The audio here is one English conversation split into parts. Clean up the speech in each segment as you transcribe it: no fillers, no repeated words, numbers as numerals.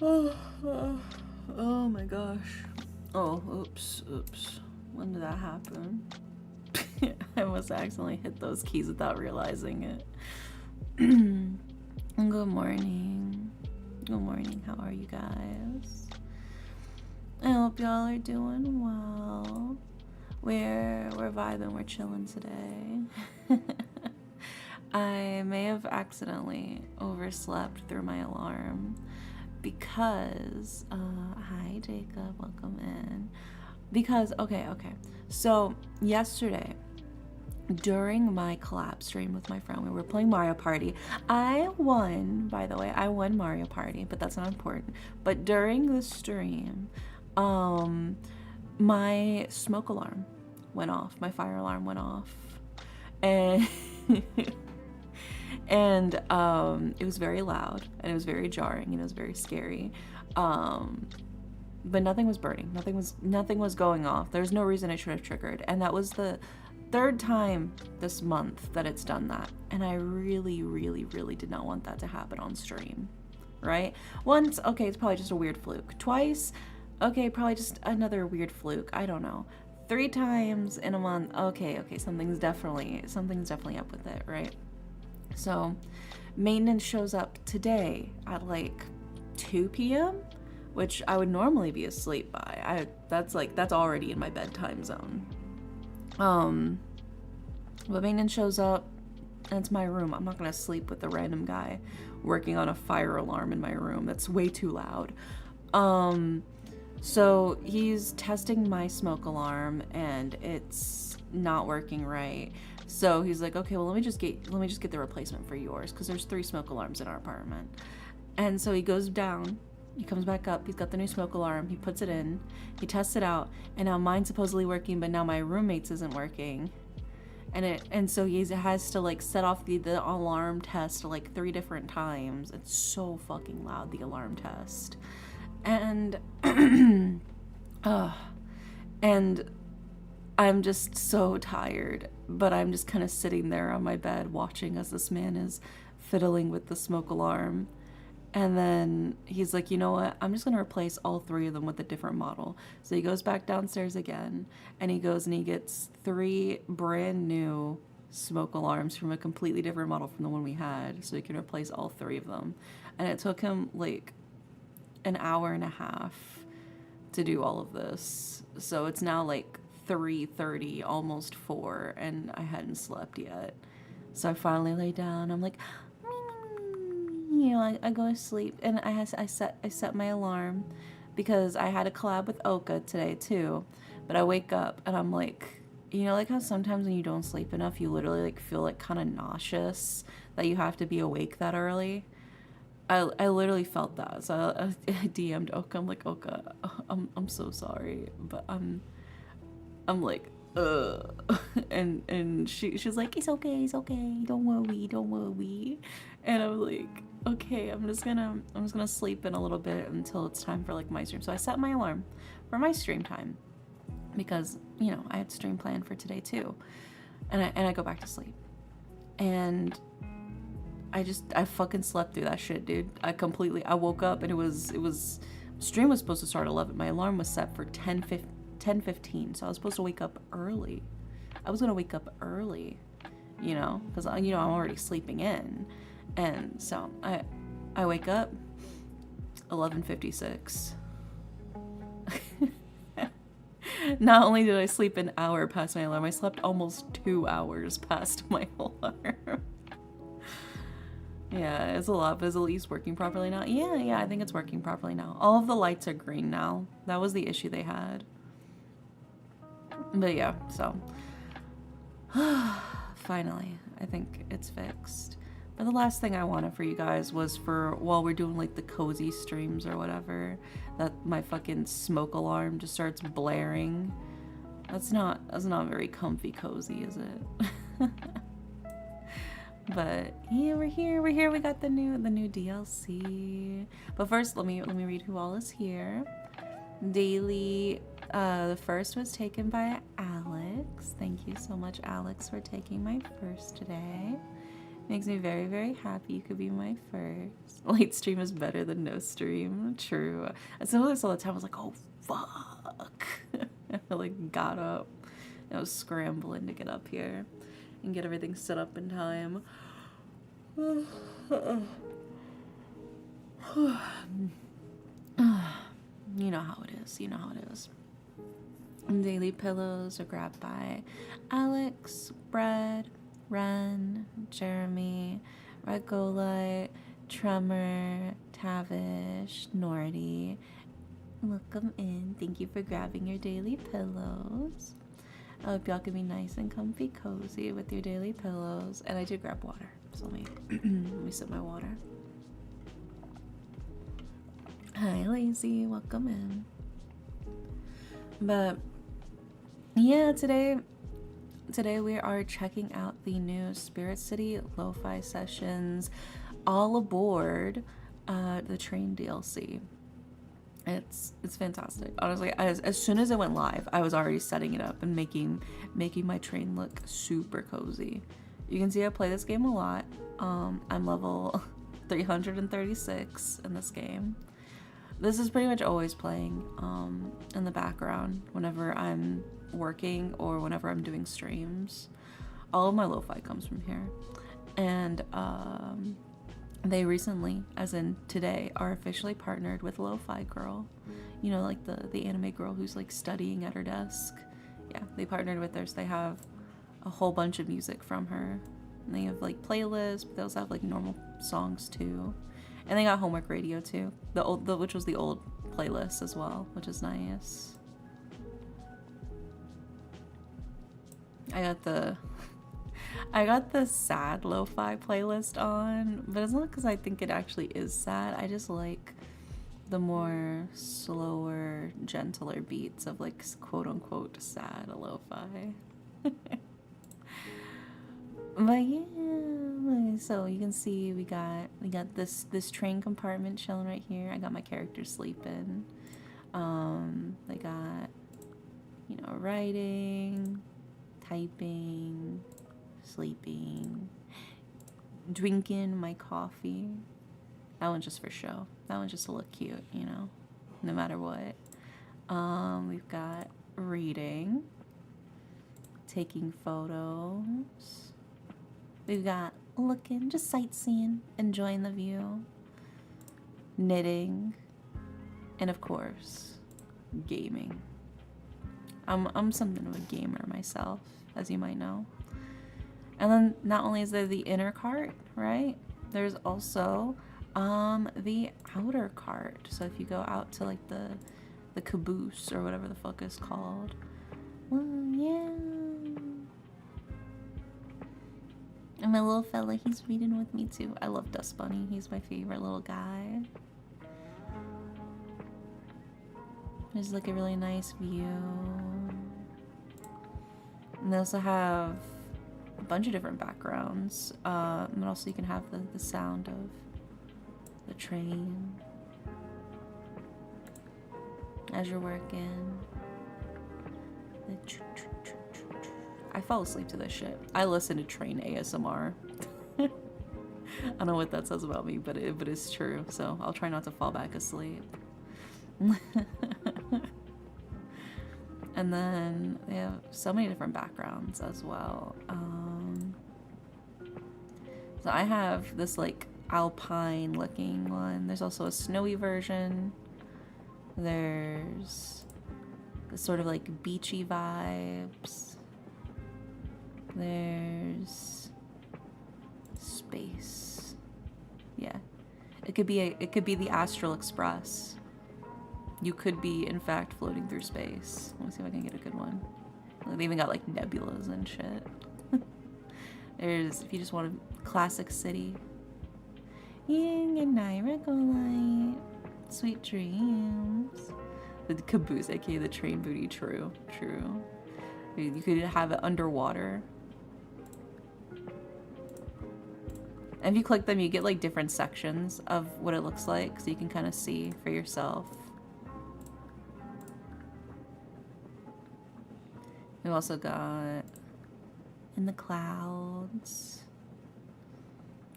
Oh my gosh. Oh, oops. When did that happen? I must accidentally hit those keys without realizing it. Good morning. Good morning. How are you guys? I hope y'all are doing well. We're vibing, we're chilling today. I may have accidentally overslept through my alarm because hi Jacob, welcome in. Because okay. So yesterday during my collab stream with my friend, we were playing Mario Party. I won, by the way. I won Mario Party, but that's not important. But during the stream, my smoke alarm went off. My fire alarm went off. And and it was very loud and it was very jarring and it was very scary. But nothing was burning. Nothing was going off. There's no reason it should have triggered. And that was the third time this month that it's done that. And I really did not want that to happen on stream. Right? Once, okay, it's probably just a weird fluke. Twice, okay, probably just another weird fluke. I don't know. 3 times in a month, okay, something's definitely up with it, right? So maintenance shows up today at like 2 p.m., which I would normally be asleep by. That's already in my bedtime zone. But maintenance shows up and it's my room. I'm not gonna sleep with a random guy working on a fire alarm in my room. That's way too loud. So he's testing my smoke alarm and it's not working right. So he's like, okay, well let me just get the replacement for yours because there's 3 smoke alarms in our apartment. And so he goes down, he comes back up, he's got the new smoke alarm, he puts it in, he tests it out, and now mine's supposedly working, but now my roommate's isn't working. And so he has to like set off the alarm test like 3 different times. It's so fucking loud, the alarm test. And and I'm just so tired, but I'm just kind of sitting there on my bed watching as this man is fiddling with the smoke alarm. And then he's like, you know what? I'm just going to replace all 3 of them with a different model. So he goes back downstairs again and he goes and he gets 3 brand new smoke alarms from a completely different model from the one we had. So he can replace all 3 of them. And it took him like an hour and a half to do all of this. So it's now like 3:30, almost 4, and I hadn't slept yet. So I finally lay down. I'm like, I go to sleep, and I set my alarm because I had a collab with Oka today too. But I wake up and I'm like, like how sometimes when you don't sleep enough, you literally like feel like kind of nauseous that you have to be awake that early. I literally felt that, so I DM'd Oka. I'm like, Oka, I'm so sorry, but I'm like, and she's like, it's okay, don't worry, and I'm like, okay, I'm just gonna sleep in a little bit until it's time for like my stream. So I set my alarm for my stream time because I had stream planned for today too, and I go back to sleep, and I fucking slept through that shit, dude. I woke up and it was stream was supposed to start at 11. My alarm was set for 10:15, so I was supposed to wake up early. I was gonna wake up early, because I'm already sleeping in, and so I wake up 11:56. Not only did I sleep an hour past my alarm, I slept almost 2 hours past my alarm. Yeah, it's a lot, but is it at least working properly now? Yeah, I think it's working properly now. All of the lights are green now. That was the issue they had. But yeah, so finally, I think it's fixed. But the last thing I wanted for you guys was for while we're doing like the cozy streams or whatever, that my fucking smoke alarm just starts blaring. That's not very comfy cozy, is it? But yeah, we're here. We got the new DLC. But first, let me read who all is here. Daily. The first was taken by Alex. Thank you so much, Alex, for taking my first today. Makes me very, very happy you could be my first. Late stream is better than no stream. True. I said this all the time. I was like, oh, fuck. I like got up. I was scrambling to get up here and get everything set up in time. You know how it is. You know how it is. Daily pillows are grabbed by Alex, Bread, Ren, Jeremy, Regolite, Tremor, Tavish, Nordy. Welcome in. Thank you for grabbing your daily pillows. I hope y'all can be nice and comfy, cozy with your daily pillows. And I did grab water, so let me sip my water. Hi, Lazy. Welcome in. But yeah, today we are checking out the new Spirit City Lo-Fi sessions, all aboard the train DLC. It's fantastic. Honestly, as soon as it went live, I was already setting it up and making my train look super cozy. You can see I play this game a lot. I'm level 336 in this game. This is pretty much always playing in the background whenever I'm working or whenever I'm doing streams. All of my lo-fi comes from here. And they recently, as in today, are officially partnered with Lo-Fi Girl. You know, like the anime girl who's like studying at her desk. Yeah, they partnered with her, so they have a whole bunch of music from her. And they have like playlists, but they also have like normal songs too. And they got homework radio too, which was the old playlist as well, which is nice. I got the sad lo-fi playlist on, but it's not because I think it actually is sad. I just like the more slower, gentler beats of like quote unquote sad lo-fi. But yeah, so you can see we got this train compartment chilling right here. I got my character sleeping. They got, you know, writing, typing, sleeping, drinking my coffee. That one's just for show. That one's just to look cute, you know, no matter what. We've got reading, taking photos. We've got looking, just sightseeing, enjoying the view, knitting, and of course, gaming. I'm something of a gamer myself, as you might know. And then not only is there the inner cart, right? There's also the outer cart. So if you go out to like the caboose or whatever the fuck it's called. Well, yeah. And my little fella, he's reading with me too. I love Dust Bunny. He's my favorite little guy. There's like a really nice view. And they also have a bunch of different backgrounds. And also you can have the sound of the train as you're working. I fall asleep to this shit. I listen to train ASMR. I don't know what that says about me, but it's true. So I'll try not to fall back asleep. And then they have so many different backgrounds as well. So I have this like alpine looking one. There's also a snowy version. There's this sort of like beachy vibes. There's space. Yeah. It could be the Astral Express. You could be, in fact, floating through space. Let me see if I can get a good one. They even got like nebulas and shit. There's, if you just want a classic city. Good night, Regolite. Sweet dreams. The caboose, aka the train booty. True. You could have it underwater. And if you click them, you get like different sections of what it looks like, so you can kind of see for yourself. We've also got in the clouds.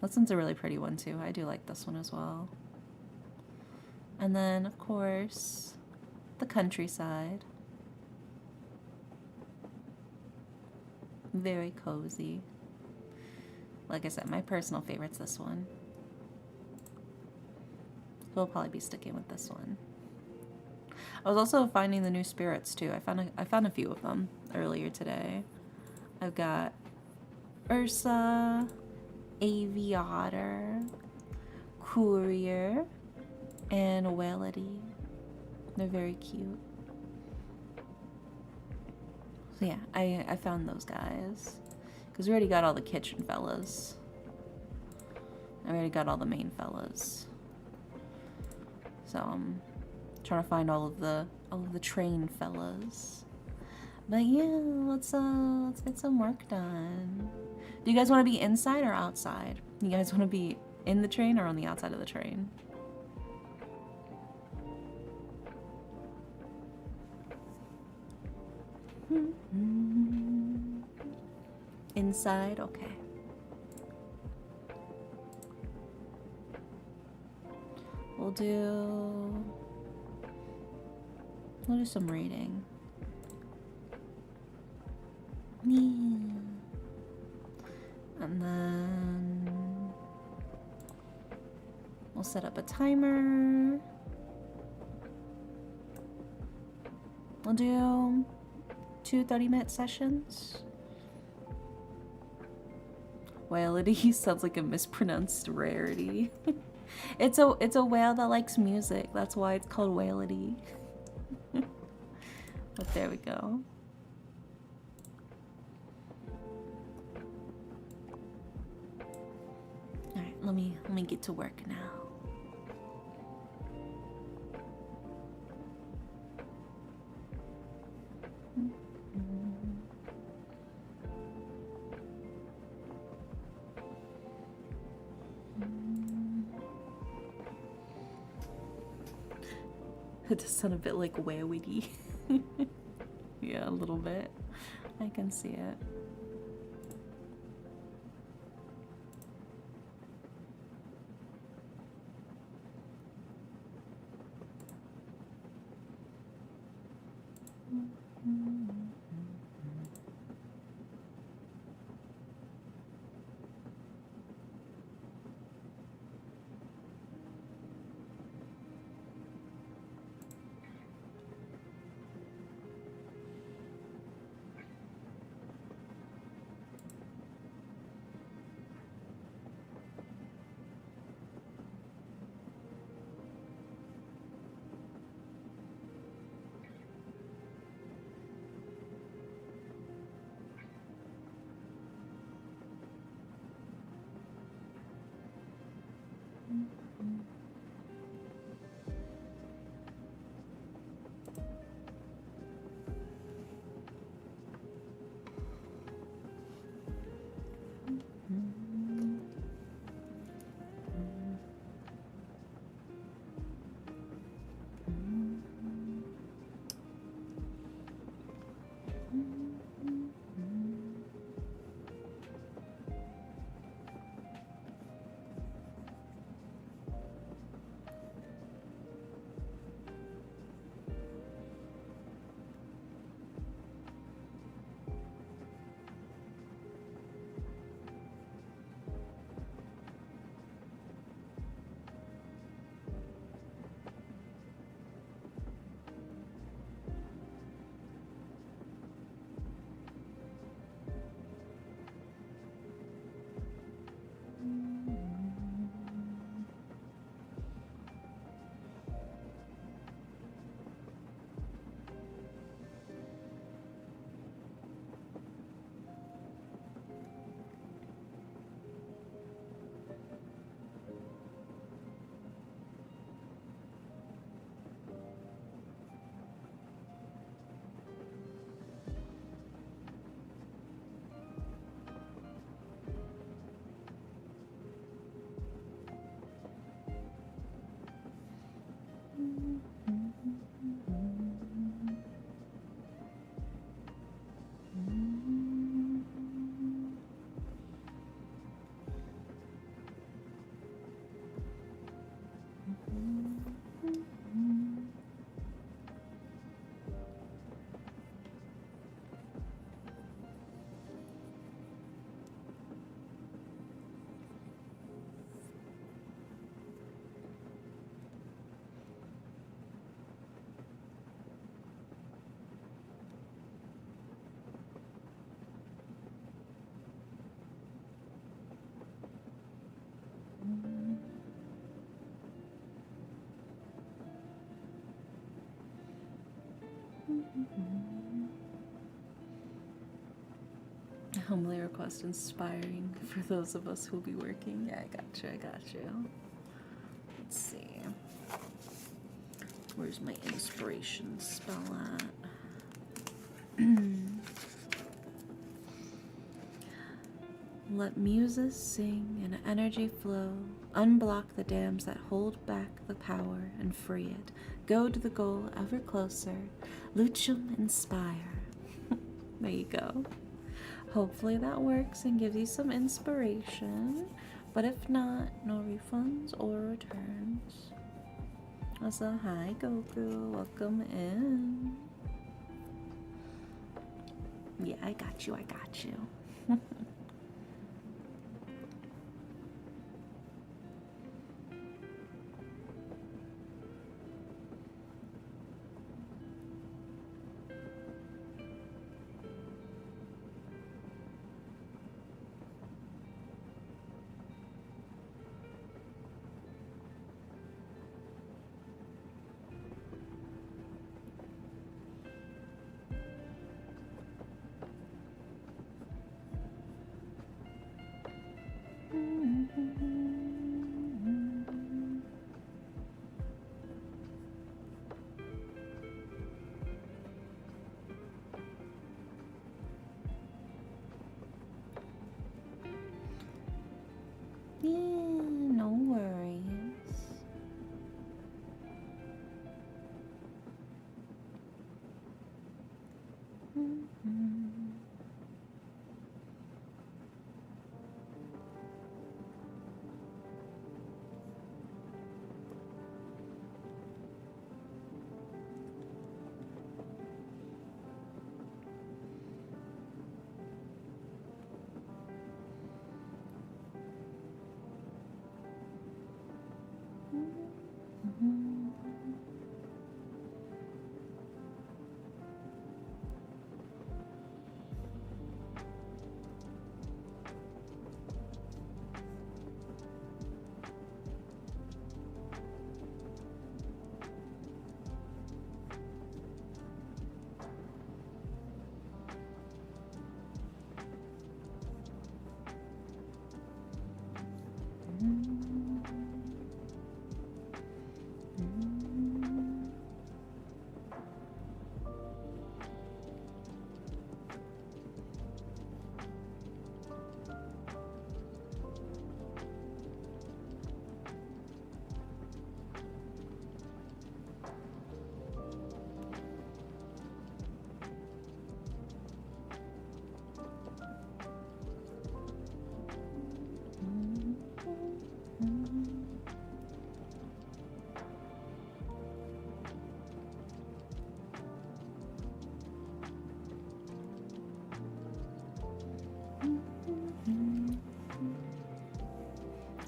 This one's a really pretty one too. I do like this one as well. And then, of course, the countryside. Very cozy. Like I said, my personal favorite's this one. We'll probably be sticking with this one. I was also finding the new spirits too. I found a few of them earlier today. I've got Ursa, Aviator, Courier, and Whality. They're very cute. So yeah, I found those guys. Because we already got all the kitchen fellas. I already got all the main fellas. So I'm trying to find all of the train fellas. But yeah, let's get some work done. Do you guys want to be inside or outside? You guys want to be in the train or on the outside of the train? Inside, okay. We'll do some reading. Yeah. And then we'll set up a timer. We'll do 2 30-minute sessions. Whality sounds like a mispronounced rarity. It's a whale that likes music. That's why it's called Whality. But there we go. All right, let me get to work now. It does sound a bit like whawity. Yeah, a little bit. I can see it. Humbly request inspiring for those of us who'll be working. Yeah, I got you, I got you. Let's see. Where's my inspiration spell at? Let muses sing and energy flow. Unblock the dams that hold back the power and free it. Go to the goal ever closer. Luchum inspire. There you go. Hopefully that works and gives you some inspiration. But if not, no refunds or returns. Also, hi Goku, welcome in. Yeah, I got you, I got you. Yeah, no worries.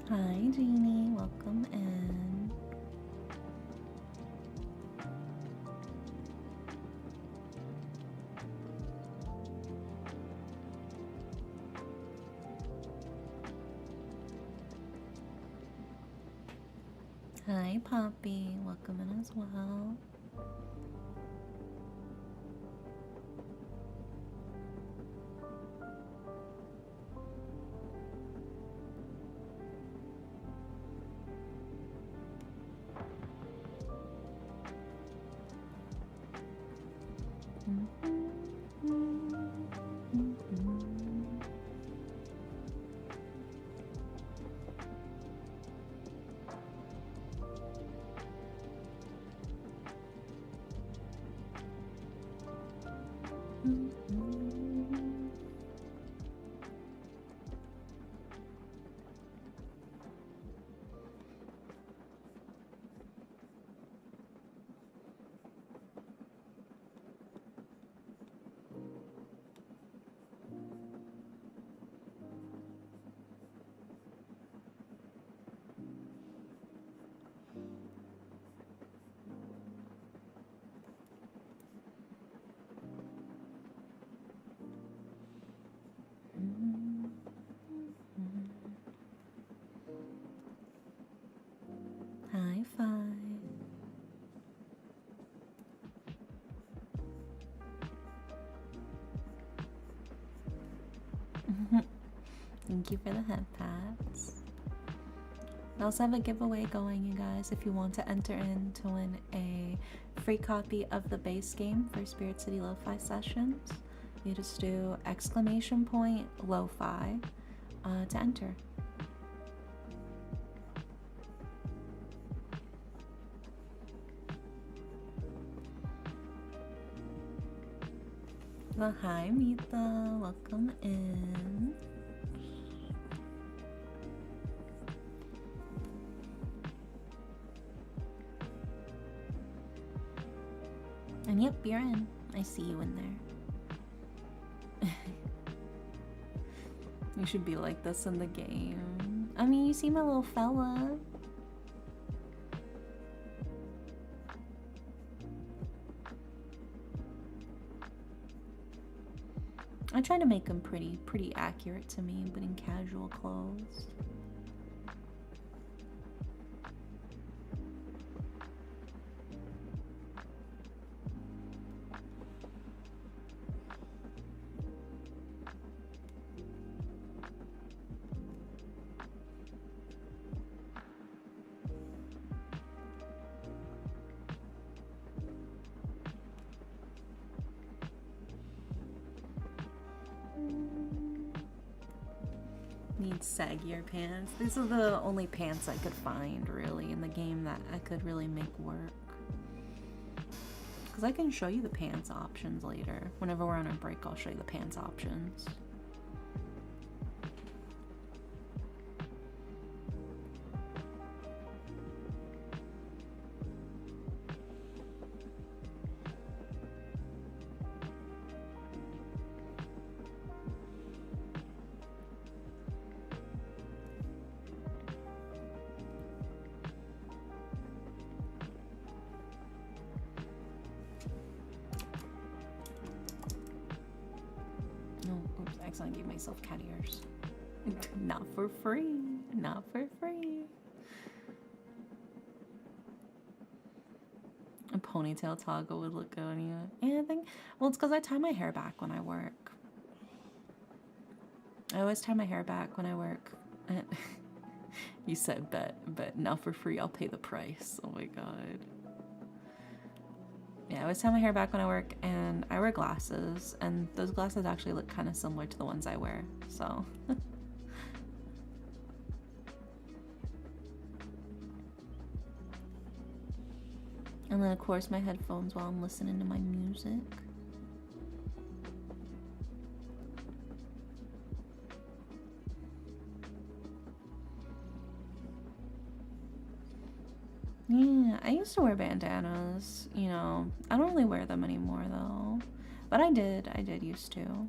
Hi, Jeannie. Welcome in. Hi, Poppy. Welcome in as well. Thank you for the head pats. I also have a giveaway going, you guys, if you want to enter in to win a free copy of the base game for Spirit City Lo-Fi sessions. You just do !Lo-Fi to enter. Well, hi Mita, welcome in. And yep, you're in. I see you in there. You should be like this in the game. I mean, you seem a little fella. I try to make them pretty accurate to me, but in casual clothes. Need saggier pants. These are the only pants I could find really in the game that I could really make work. Because I can show you the pants options later. Whenever we're on a break, I'll show you the pants options. I gave myself cat ears. Not for free. Not for free. A ponytail toggle would look good on you. Yeah, I think. Well, it's because I tie my hair back when I work. I always tie my hair back when I work. You said bet. Not for free. I'll pay the price. Oh my god. Yeah, I always tie my hair back when I work, and I wear glasses, and those glasses actually look kind of similar to the ones I wear, so. And then of course my headphones while I'm listening to my music. Yeah, I used to wear bandanas, you know. I don't really wear them anymore though. But I did used to.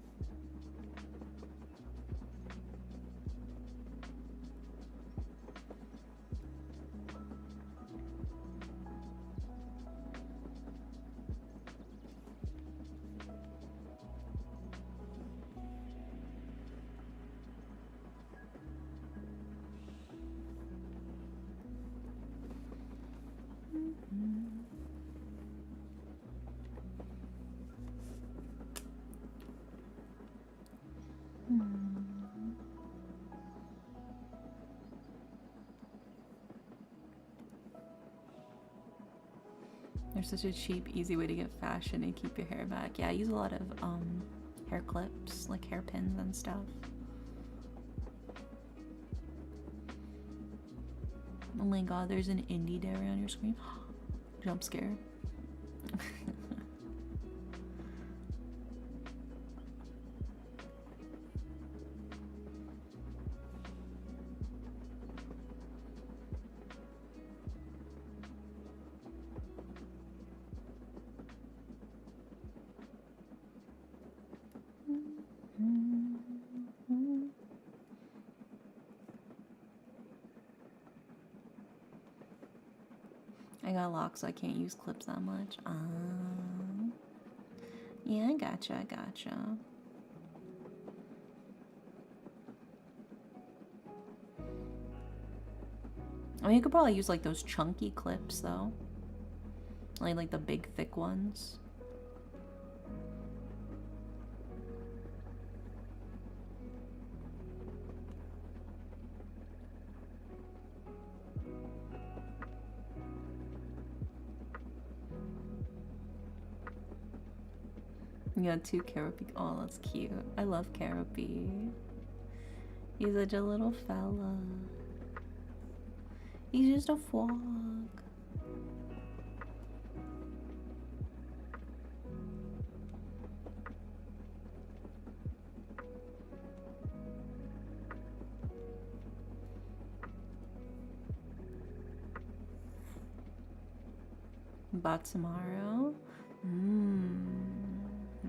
There's such a cheap, easy way to get fashion and keep your hair back. Yeah, I use a lot of hair clips, like hairpins and stuff. Oh my god, there's an indie dairy on your screen. Jump scare. I got locks, so I can't use clips that much. Yeah, I gotcha. I mean, you could probably use like those chunky clips though. Like the big thick ones. You got two Caropi. Oh, that's cute. I love Caropi. He's such a little fella. He's just a frog. Batsumaro.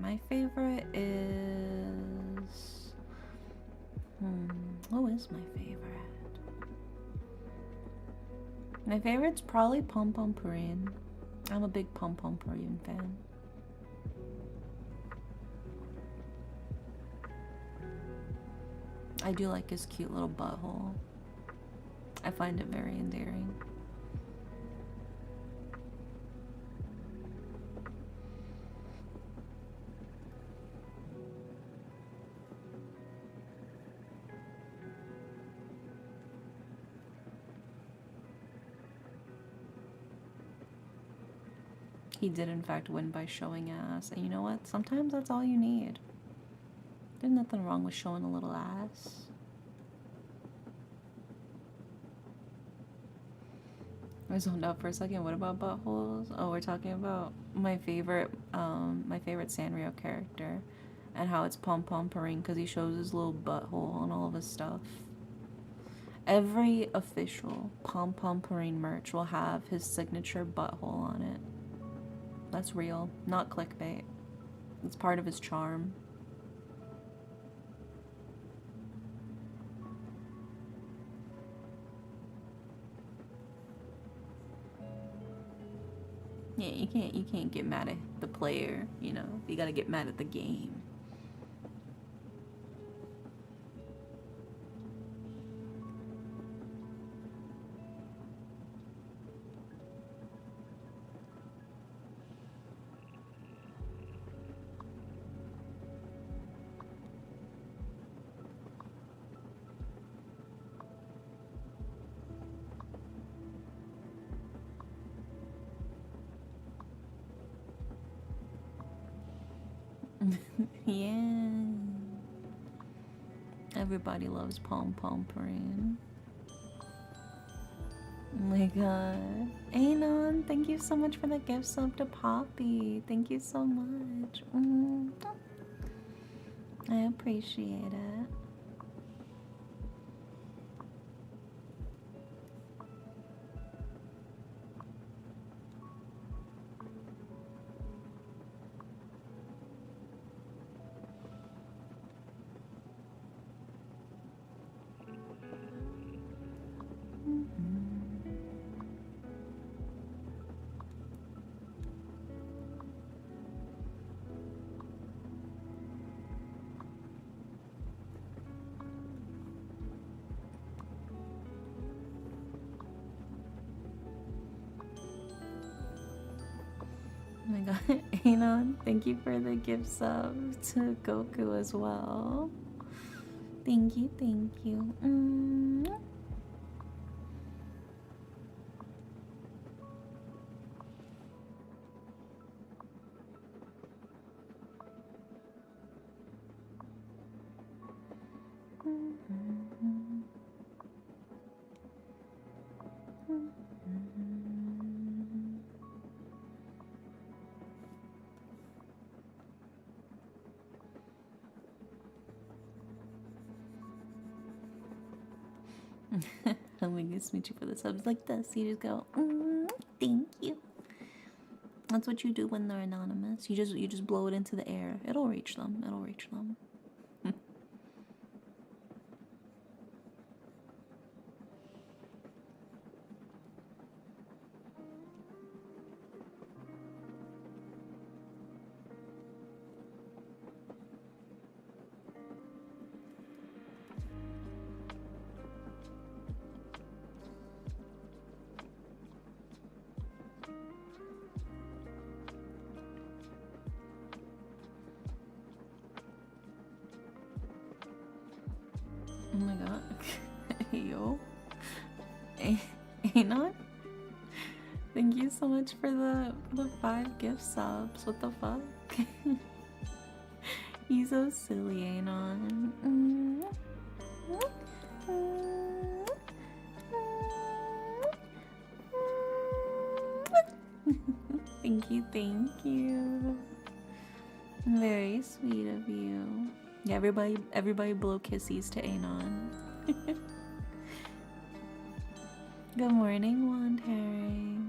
My favorite is. Who is my favorite? My favorite's probably Pom Pom Purin. I'm a big Pom Pom Purin fan. I do like his cute little butthole. I find it very endearing. He did in fact win by showing ass, and you know what? Sometimes that's all you need. There's nothing wrong with showing a little ass. I zoned out for a second. What about buttholes? Oh, we're talking about my favorite Sanrio character, and how it's Pom Pom Purin because he shows his little butthole on all of his stuff. Every official Pom Pom Purin merch will have his signature butthole on it. That's real, not clickbait. It's part of his charm. Yeah, you can't get mad at the player, you know. You gotta get mad at the game. Yeah. Everybody loves Pom Pom Purin. Oh my god. Anon, thank you so much for the gift sub to Poppy. Thank you so much. I appreciate it. Oh my god, Anon, thank you for the gift sub to Goku as well. Thank you, thank you. I'm gonna meet you for the subs like this. You just go, thank you. That's what you do when they're anonymous. You just blow it into the air. It'll reach them. It'll reach them. Oh my god. Yo. Anon? Thank you so much for the 5 gift subs. What the fuck? You so silly, Anon. Thank you, thank you. Very sweet of you. Yeah, everybody blow kissies to Anon. Good morning, Wand Herring.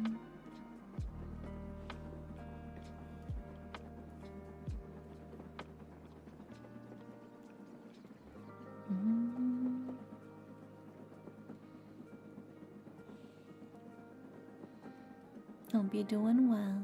Hope you're doing well.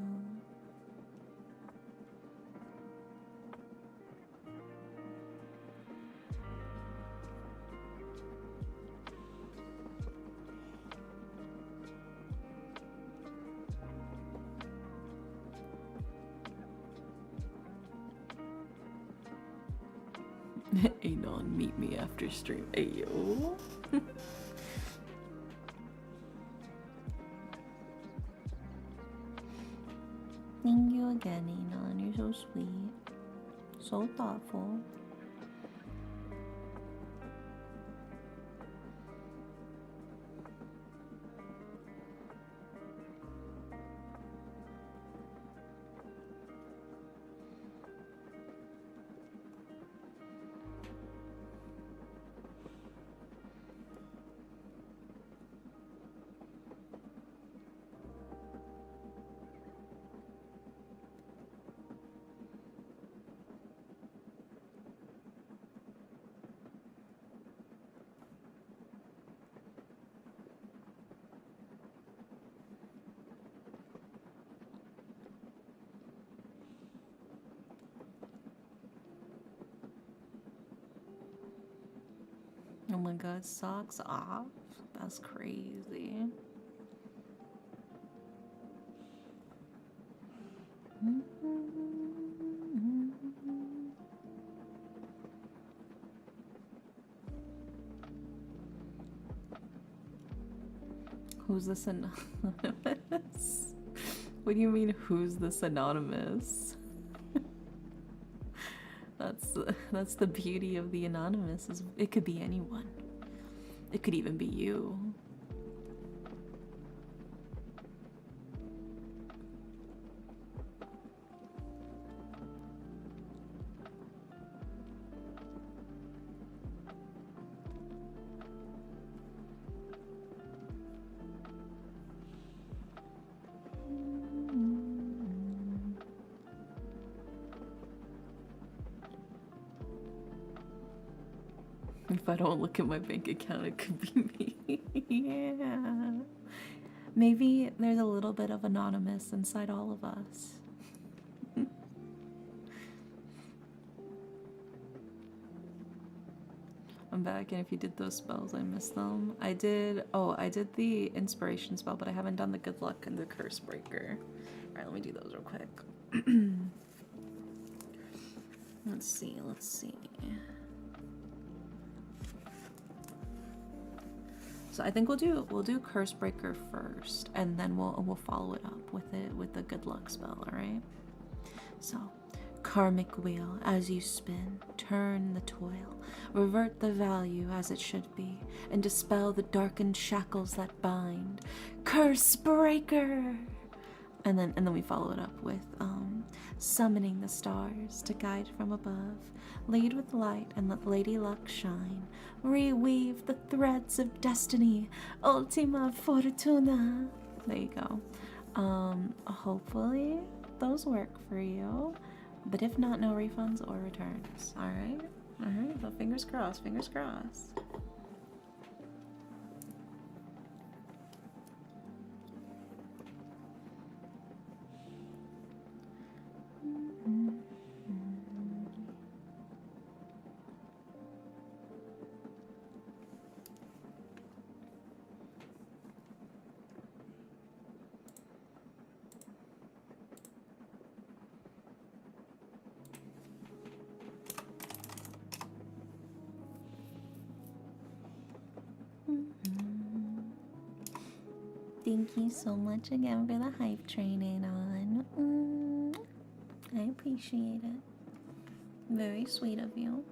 Anon, meet me after stream. Ayo. Thank you again, Anon. You're so sweet. So thoughtful. Oh my god, socks off? That's crazy. Who's this anonymous? What do you mean, who's this anonymous? That's the beauty of the anonymous, is it could be anyone. It could even be you. If I don't look at my bank account, it could be me. Yeah. Maybe there's a little bit of anonymous inside all of us. I'm back, and if you did those spells, I missed them. I did the inspiration spell, but I haven't done the good luck and the curse breaker. Alright, let me do those real quick. Let's see. So I think we'll do curse breaker first, and then we'll follow it up with the good luck spell, alright? So, karmic wheel, as you spin, turn the toil, revert the value as it should be, and dispel the darkened shackles that bind. Curse breaker! And then we follow it up with summoning the stars to guide from above. Lead with light and let Lady Luck shine. Reweave the threads of destiny. Ultima Fortuna. There you go. Hopefully those work for you. But if not, no refunds or returns. Alright? Alright, so fingers crossed, fingers crossed. Thank you so much again for the hype train, Anon. I appreciate it. Very sweet of you.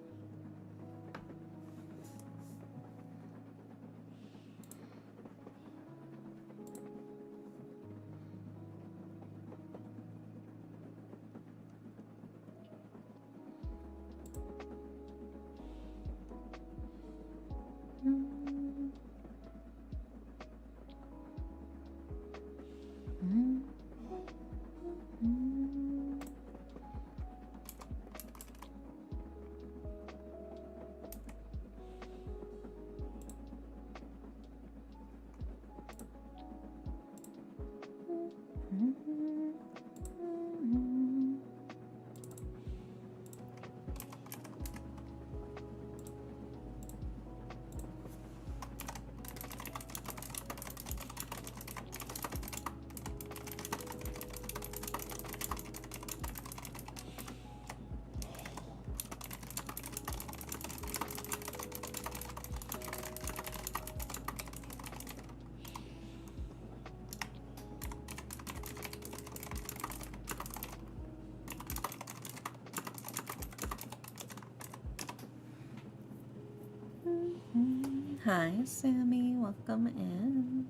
Hi, Sammy. Welcome in.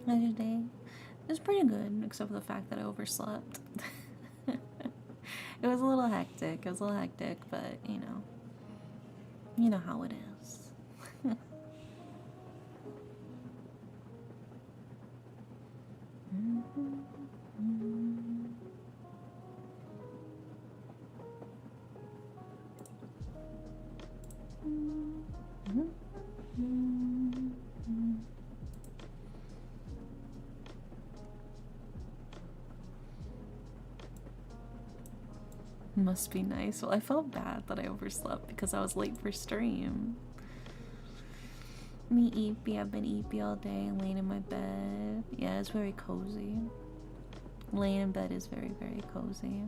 How's your day? It was pretty good, except for the fact that I overslept. It was a little hectic. But you know how it is. Must be nice. Well, I felt bad that I overslept because I was late for stream. Me eepy. I've been eepy all day and laying in my bed. Yeah, it's very cozy. Laying in bed is very, very cozy.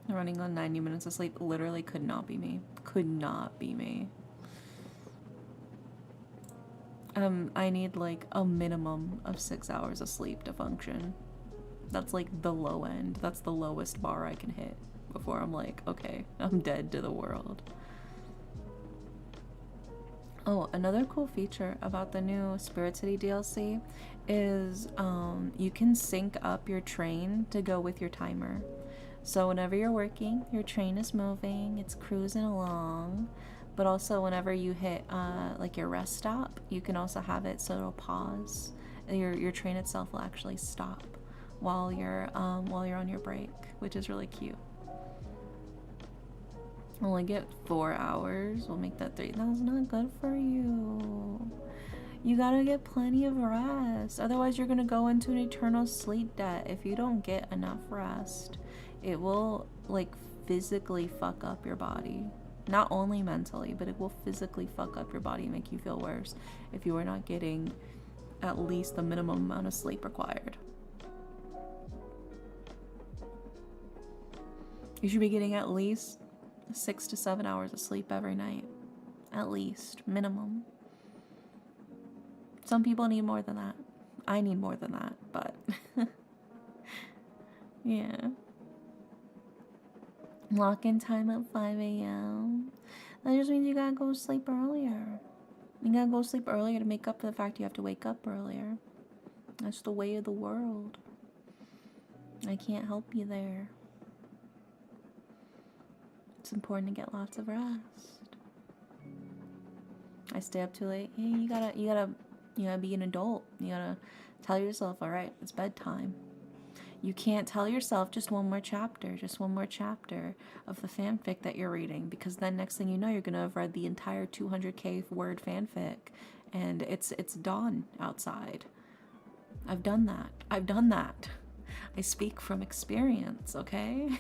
Running on 90 minutes of sleep literally could not be me. Could not be me. I need like a minimum of 6 hours of sleep to function. That's like the low end. That's the lowest bar I can hit before I'm like, okay, I'm dead to the world. Oh, another cool feature about the new Spirit City DLC is you can sync up your train to go with your timer. So whenever you're working, your train is moving, it's cruising along. But also whenever you hit like your rest stop, you can also have it so it'll pause. Your train itself will actually stop while you're on your break, which is really cute. Only get 4 hours. We'll make that 3. That's not good for you. You gotta get plenty of rest. Otherwise, you're gonna go into an eternal sleep debt. If you don't get enough rest, it will like physically fuck up your body. Not only mentally, but it will physically fuck up your body and make you feel worse if you are not getting at least the minimum amount of sleep required. You should be getting at least 6 to 7 hours of sleep every night. At least, minimum. Some people need more than that. I need more than that, but yeah. Lock-in time at 5 a.m. That just means you gotta go to sleep earlier. You gotta go to sleep earlier to make up for the fact you have to wake up earlier. That's the way of the world. I can't help you there. It's important to get lots of rest. I stay up too late. Yeah, you gotta be an adult. You gotta tell yourself, all right, it's bedtime. You can't tell yourself just one more chapter of the fanfic that you're reading, because then next thing you know, you're gonna have read the entire 200k word fanfic, and it's dawn outside. I've done that. I speak from experience, okay?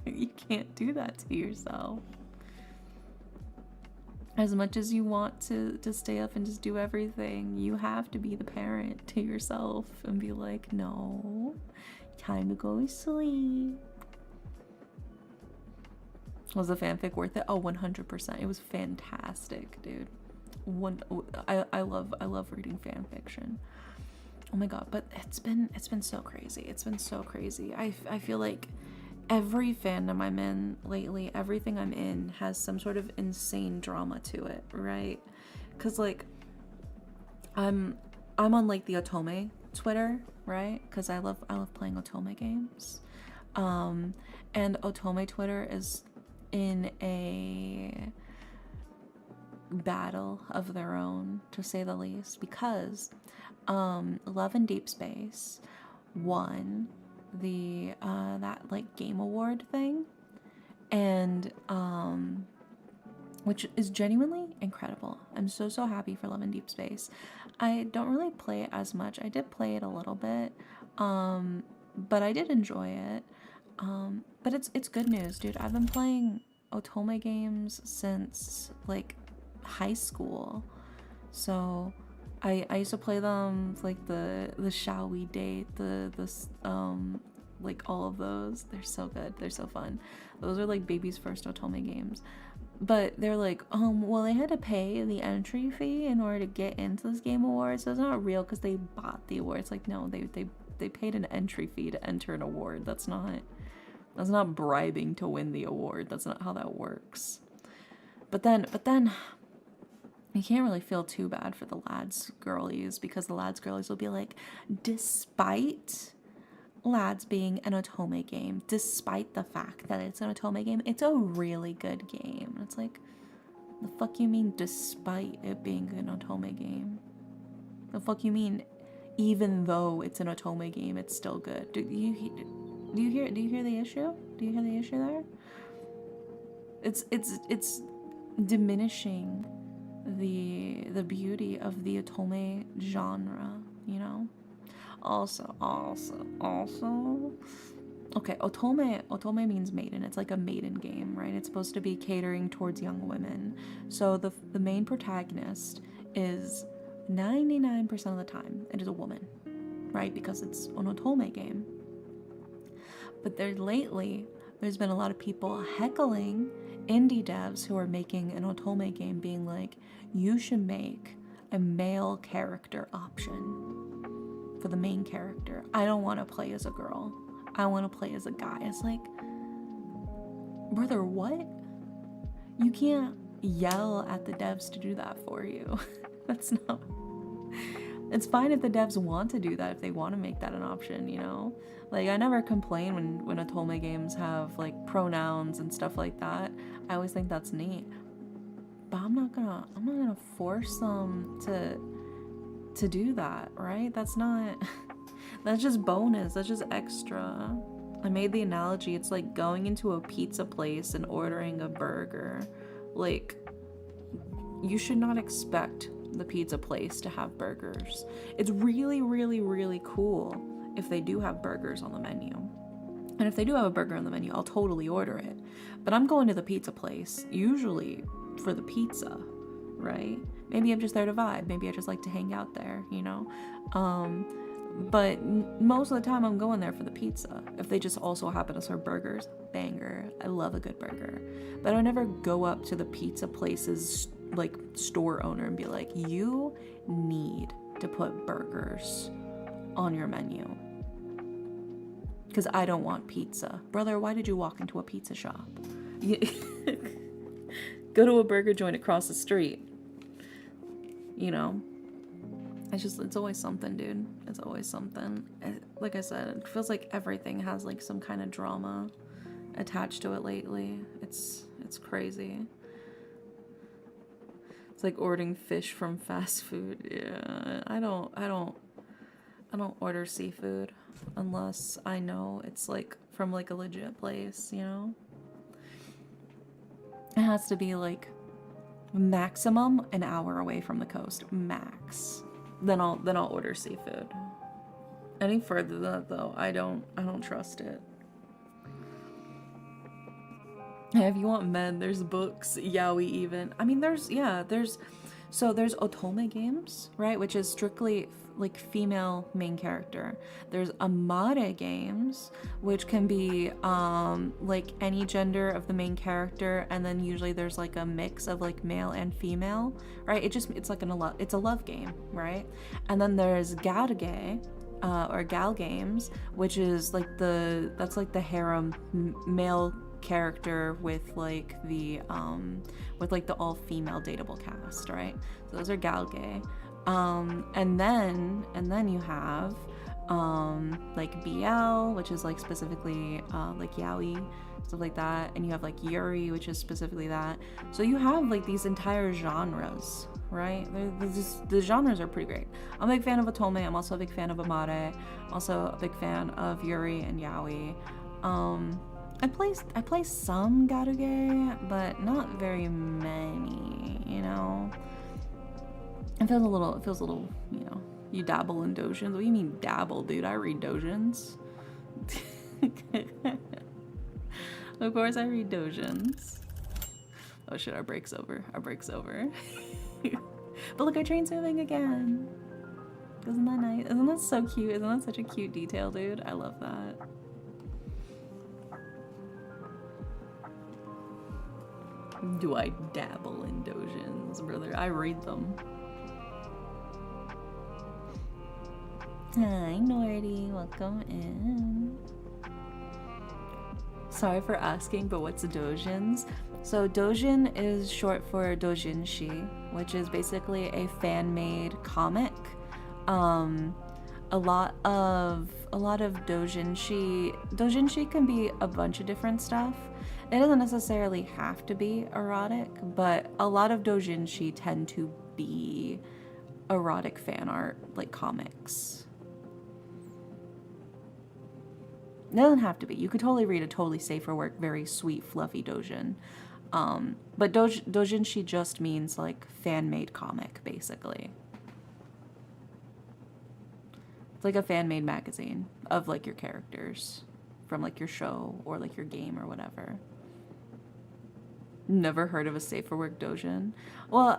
You can't do that to yourself. As much as you want to stay up and just do everything, you have to be the parent to yourself and be like, no, time to go to sleep. Was the fanfic worth it? Oh, 100%. It was fantastic, dude. I love reading fan fiction. Oh my god, but it's been so crazy. It's been so crazy. I feel like every fandom I'm in lately, everything I'm in has some sort of insane drama to it, right? Cuz like I'm on like the Otome Twitter, right? Cuz I love playing Otome games. And Otome Twitter is in a battle of their own, to say the least, because Love and Deep Space won the that like game award thing, and which is genuinely incredible. I'm so happy for Love and Deep Space. I don't really play it as much. I did play it a little bit, but I did enjoy it. But it's good news, dude. I've been playing Otome games since like high school, so I used to play them like the Shall We Date, the like all of those. They're so good. They're so fun. Those are like baby's first Otome games. But they're like, well, they had to pay the entry fee in order to get into this game award, so it's not real because they bought the award. It's like, no, they paid an entry fee to enter an award. That's not bribing to win the award. That's not how that works. But then you can't really feel too bad for the lads girlies, because the lads girlies will be like, despite lads being an Otome game, despite the fact that it's an Otome game, it's a really good game. And it's like, the fuck you mean despite it being an Otome game? The fuck you mean even though it's an Otome game, it's still good? Do you hear the issue? Do you hear the issue there? It's diminishing the beauty of the Otome genre, you know? Also, okay, Otome means maiden. It's like a maiden game, right? It's supposed to be catering towards young women. So the main protagonist is 99% of the time, it is a woman, right? Because it's an Otome game. But there's been a lot of people heckling indie devs who are making an Otome game, being like, you should make a male character option for the main character. I don't want to play as a girl. I want to play as a guy. It's like, brother, what? You can't yell at the devs to do that for you. That's not... It's fine if the devs want to do that, if they want to make that an option, you know? Like, I never complain when Otome games have, like, pronouns and stuff like that. I always think that's neat. But I'm not gonna force them to do that, right? That's just bonus. That's just extra. I made the analogy, it's like going into a pizza place and ordering a burger. Like, you should not expect the pizza place to have burgers. It's really, really, really cool if they do have burgers on the menu. And if they do have a burger on the menu, I'll totally order it. But I'm going to the pizza place usually for the pizza, right? Maybe I'm just there to vibe. Maybe I just like to hang out there, you know? But most of the time I'm going there for the pizza. If they just also happen to serve burgers, banger. I love a good burger. But I would never go up to the pizza place's like store owner and be like, you need to put burgers on your menu because I don't want pizza. Brother, why did you walk into a pizza shop? Go to a burger joint across the street. You know, it's always something, dude. It's always something. Like I said, it feels like everything has like some kind of drama attached to it lately. It's crazy. It's like ordering fish from fast food. Yeah, I don't order seafood unless I know it's like from like a legit place, you know? It has to be like maximum an hour away from the coast, max. Then I'll order seafood. Any further than that though, I don't trust it. Yeah, if you want men, there's books, yaoi even. I mean, there's So there's otome games, right, which is strictly like female main character. There's amare games, which can be like any gender of the main character, and then usually there's like a mix of like male and female, right? It's like it's a love game, right? And then there's garuge, or gal games, which is like that's like the harem male character with like the all female dateable cast, right? So those are galgay. And then you have like BL, which is like specifically like yaoi, stuff like that, and you have like yuri, which is specifically that. So you have like these entire genres, right? The genres are pretty great. I'm a big fan of otome. I'm also a big fan of amare. Also a big fan of yuri and yaoi. I play some garuge, but not very many, you know. It feels a little, you know, you dabble in dojins. What do you mean dabble, dude? I read dojins. Of course I read dojins. Oh shit, our break's over. But look, our train's moving again. Isn't that nice? Isn't that so cute? Isn't that such a cute detail, dude? I love that. Do I dabble in dojins, brother? I read them. Hi, Nordy. Welcome in. Sorry for asking, but what's dojins? So dojin is short for dojinshi, which is basically a fan-made comic. A lot of dojinshi can be a bunch of different stuff. It doesn't necessarily have to be erotic, but a lot of dojinshi tend to be erotic fan art, like comics. It doesn't have to be. You could totally read a totally safe for work, very sweet, fluffy dojin. But dojinshi just means like fan-made comic, basically. It's like a fan-made magazine of like your characters from like your show or like your game or whatever. Never heard of a safe for work dojin? Well,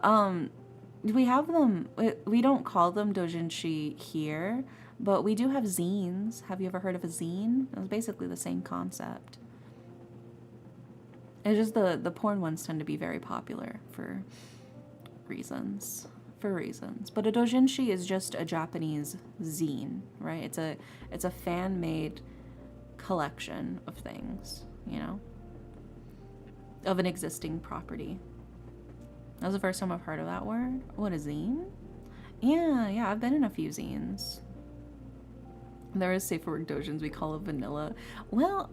we have them. We don't call them dojinshi here, but we do have zines. Have you ever heard of a zine? It's basically the same concept. It's just the porn ones tend to be very popular for reasons. But a dojinshi is just a Japanese zine, right? It's a fan-made collection of things, you know, of an existing property. That was the first time I've heard of that word. What, a zine? Yeah, I've been in a few zines. There is safe for work dojins. We call it vanilla. Well,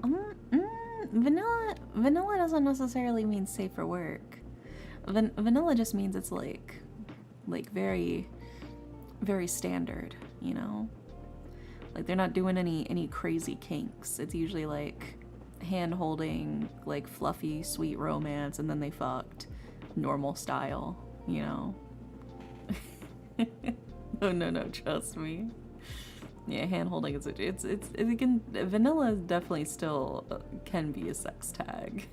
vanilla doesn't necessarily mean safe for work. Vanilla just means it's like very, very standard, you know? Like they're not doing any crazy kinks. It's usually like hand holding, like fluffy, sweet romance, and then they fucked. Normal style, you know? No, trust me. Yeah, hand holding is vanilla definitely still can be a sex tag.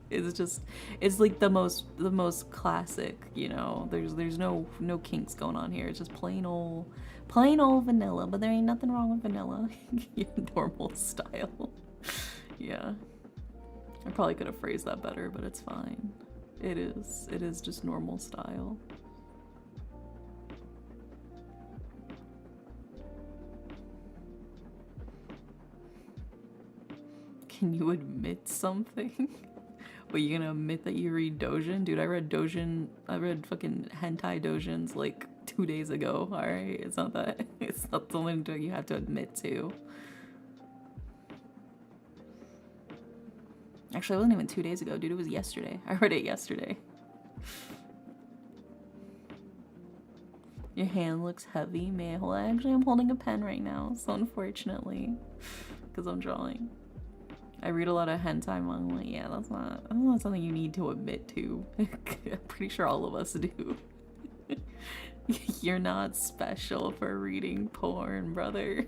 It's like the most classic, you know. There's no kinks going on here. It's just plain old vanilla, but there ain't nothing wrong with vanilla. Normal style. Yeah. I probably could have phrased that better, but it's fine. It is just normal style. Can you admit something? Wait, you gonna admit that you read dojin? Dude, I read fucking hentai dojins like 2 days ago, alright? It's not something you have to admit to. Actually, it wasn't even 2 days ago, dude. It was yesterday. I read it yesterday. Your hand looks heavy, man. Well, actually, I'm holding a pen right now, so unfortunately, because I'm drawing. I read a lot of hentai manga. Yeah, that's not something you need to admit to. I'm pretty sure all of us do. You're not special for reading porn, brother.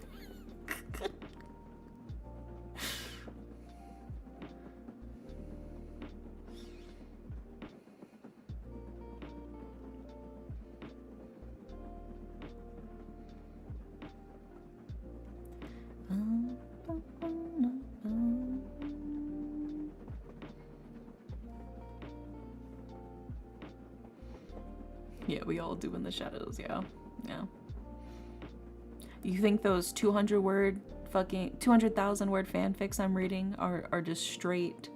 Yeah, we all do in the shadows, yeah. Yeah. You think those 200,000 word fanfics I'm reading are just straight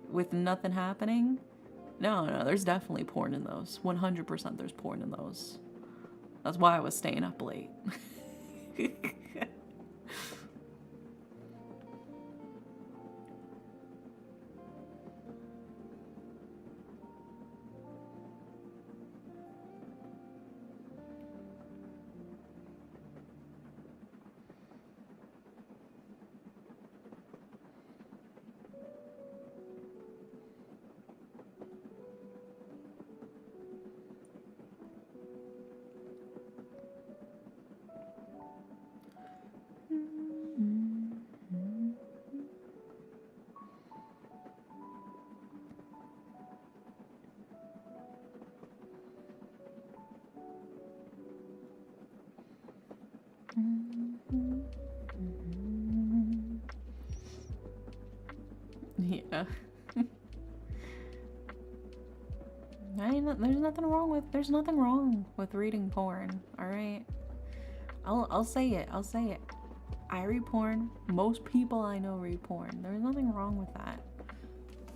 with nothing happening? No, no, there's definitely porn in those. 100% there's porn in those. That's why I was staying up late. Yeah. There's nothing wrong with reading porn, alright? I'll say it. I'll say it. I read porn. Most people I know read porn. There's nothing wrong with that.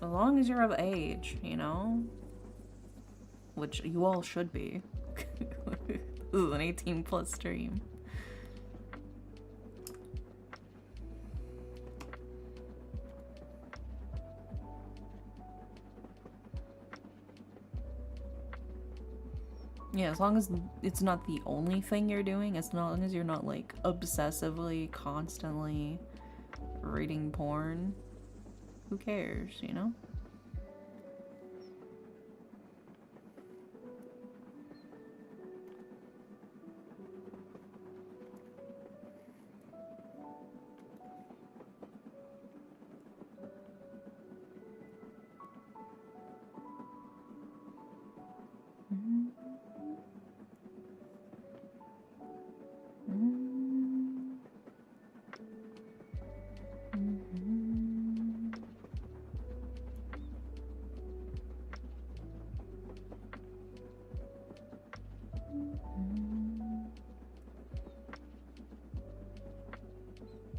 As long as you're of age, you know? Which you all should be. This is an 18 plus stream. Yeah, as long as it's not the only thing you're doing, as long as you're not like obsessively, constantly reading porn, who cares, you know?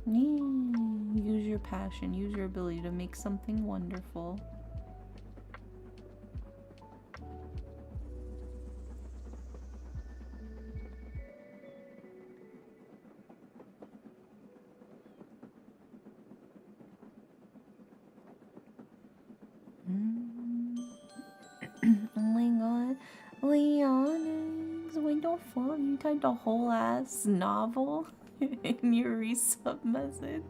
Use your passion, use your ability to make something wonderful. Oh my god, Leonix, what the fuck? You typed a whole ass novel in your resub message.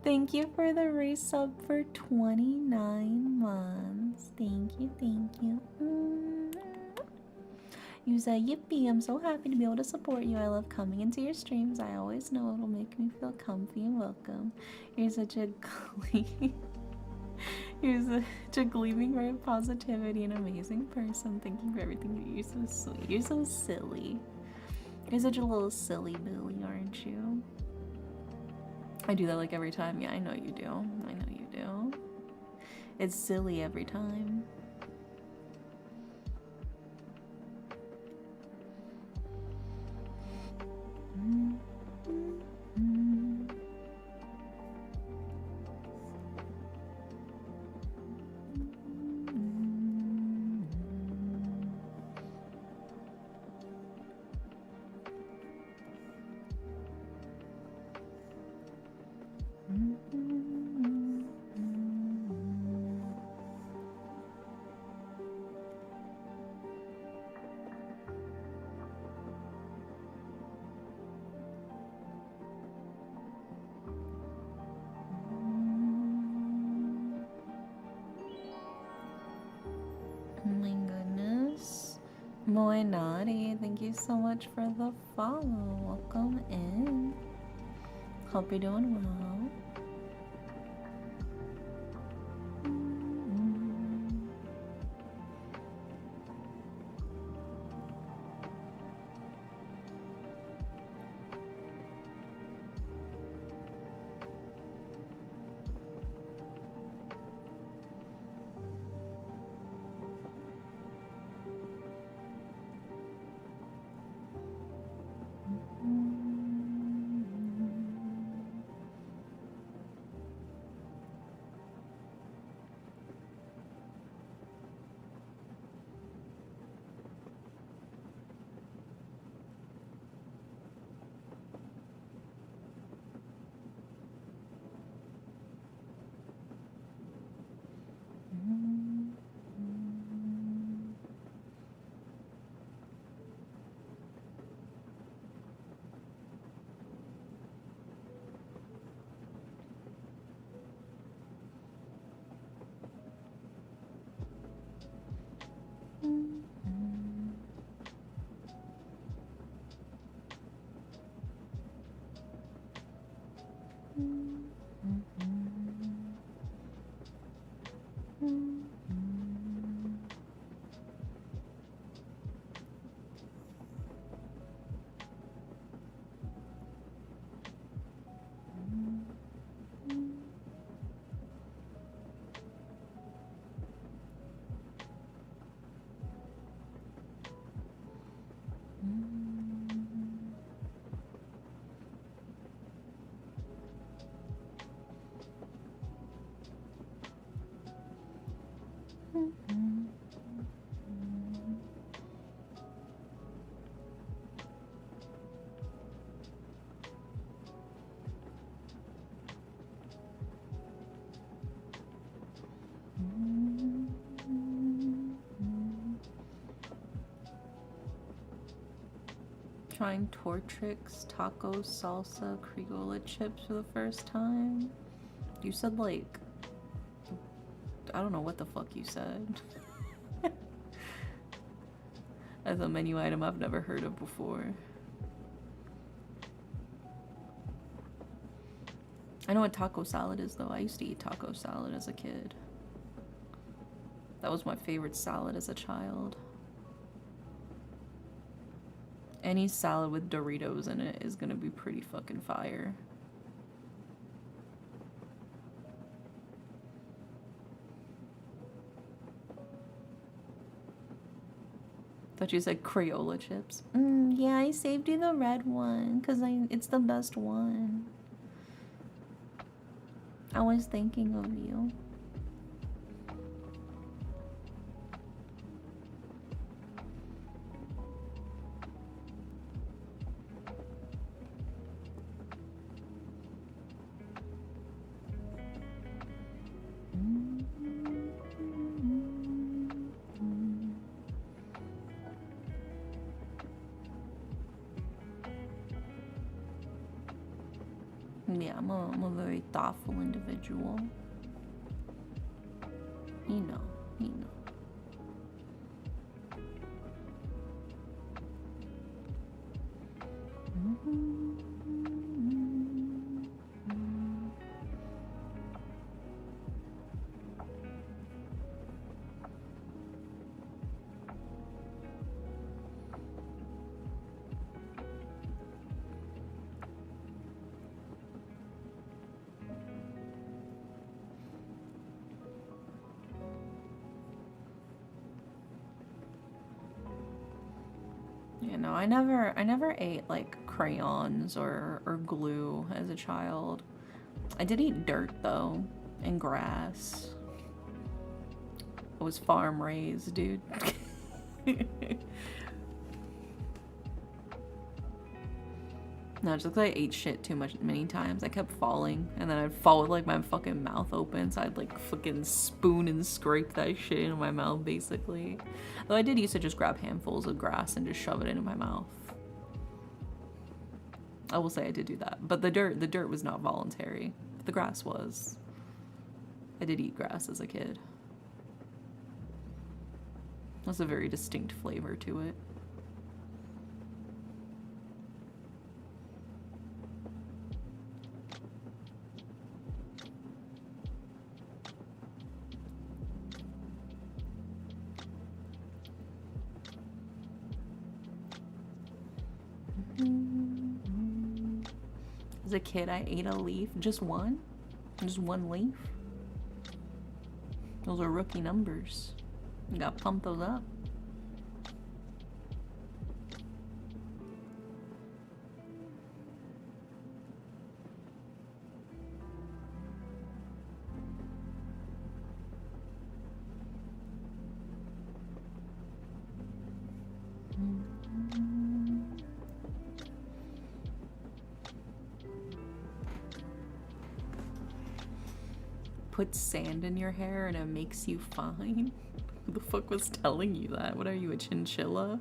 Thank you for the resub for 29 months. Thank you, thank you. You said, yippee, I'm so happy to be able to support you. I love coming into your streams. I always know it'll make me feel comfy and welcome. You're such a You're such a gleaming ray of positivity and amazing person. Thank you for everything. You're so sweet. You're so silly. You're such a little silly Billy, aren't you? I do that like every time. Yeah, I know you do. I know you do. It's silly every time. Moinati, thank you so much for the follow. Welcome in. Hope you're doing well. Trying Tortrix taco salsa Criolla chips for the first time. You said like, I don't know what the fuck you said. As a menu item I've never heard of before. I know what taco salad is though. I used to eat taco salad as a kid. That was my favorite salad as a child. Any salad with Doritos in it is gonna be pretty fucking fire. Thought you said Crayola chips. Yeah, I saved you the red one because it's the best one. I was thinking of you. Yeah, I'm a very thoughtful individual. You know, you know. You know, I never ate like crayons or glue as a child. I did eat dirt though, and grass. I was farm raised, dude. No, just because I ate shit too much many times. I kept falling, and then I'd fall with like my fucking mouth open, so I'd like fucking spoon and scrape that shit into my mouth, basically. Though I did used to just grab handfuls of grass and just shove it into my mouth. I will say I did do that, but the dirt was not voluntary. But the grass was. I did eat grass as a kid. That's a very distinct flavor to it. As a kid, I ate a leaf. Just one? Just one leaf? Those are rookie numbers. You gotta pump those up. Put sand in your hair and it makes you fine? Who the fuck was telling you that? What are you, a chinchilla?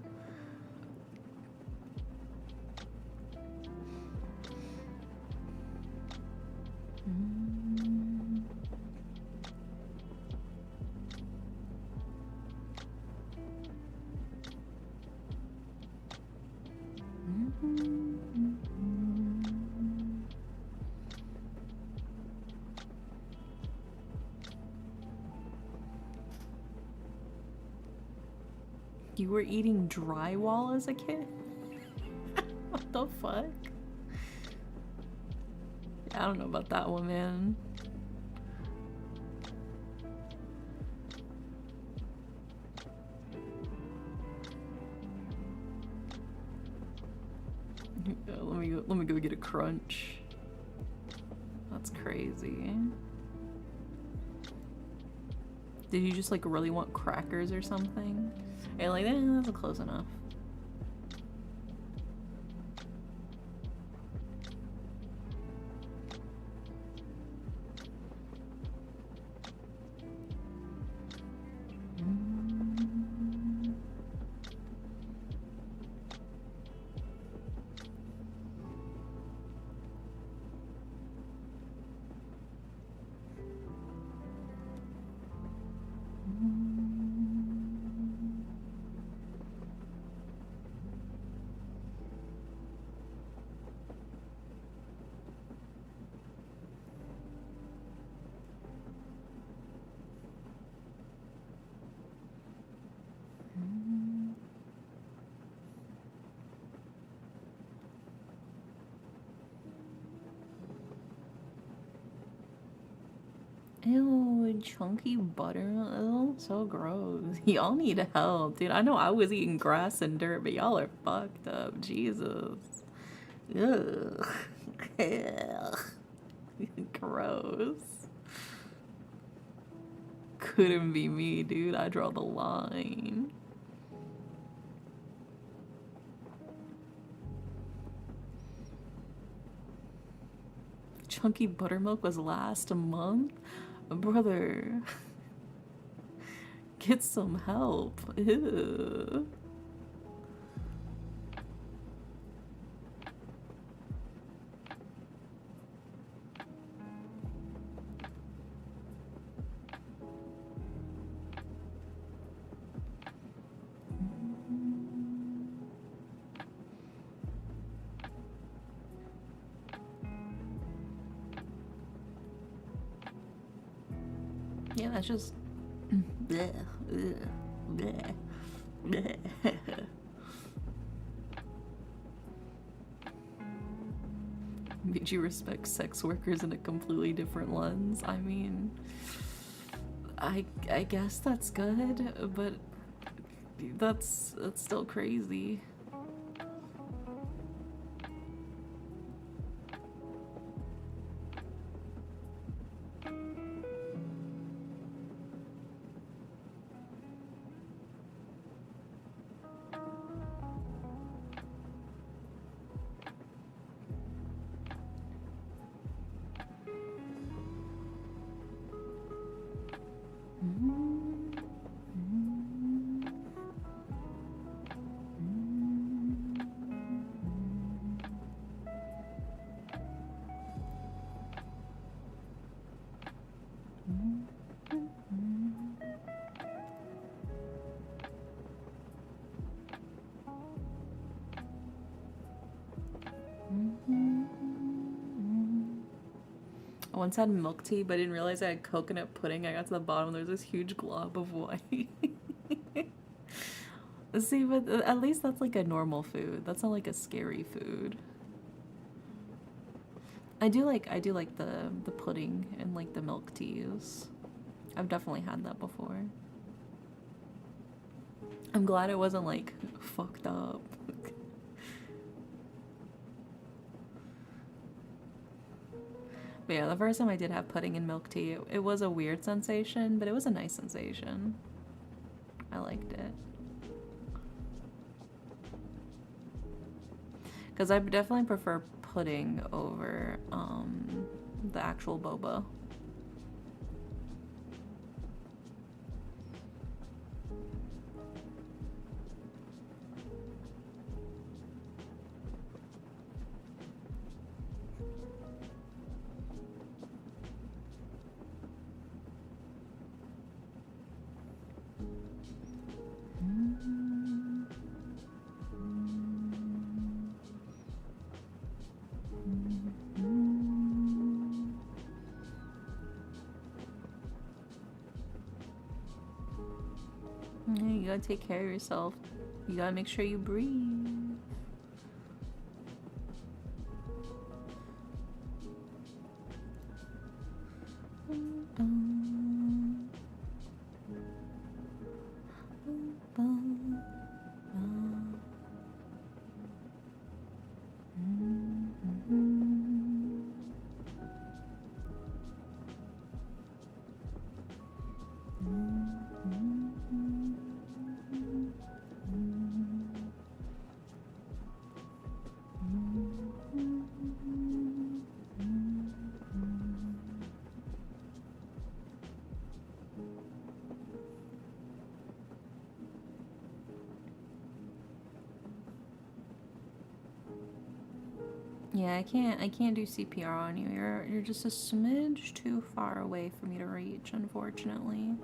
You were eating drywall as a kid? What the fuck? I don't know about that one, man. Let me go get a crunch. That's crazy. Did you just like really want crackers or something? You're like, that's close enough. Ew, chunky butter. Oh, so gross. Y'all need help, dude. I know I was eating grass and dirt, but y'all are fucked up. Jesus. Ugh. Gross. Couldn't be me, dude. I draw the line. Chunky buttermilk was last month? Brother. Get some help. Ew. Yeah, that's just bleh, bleh, bleh, bleh. Made you respect sex workers in a completely different lens. I mean, I guess that's good, but that's still crazy. I once had milk tea, but I didn't realize I had coconut pudding. I got to the bottom, there's this huge glob of white. See, but at least that's like a normal food. That's not like a scary food. I do like the pudding and like the milk teas. I've definitely had that before. I'm glad it wasn't like fucked up. But yeah, the first time I did have pudding and milk tea, it was a weird sensation, but it was a nice sensation. I liked it. Because I definitely prefer pudding over the actual boba. Yeah, you gotta take care of yourself. You gotta make sure you breathe. Yeah, I can't do CPR on you. You're just a smidge too far away for me to reach, unfortunately.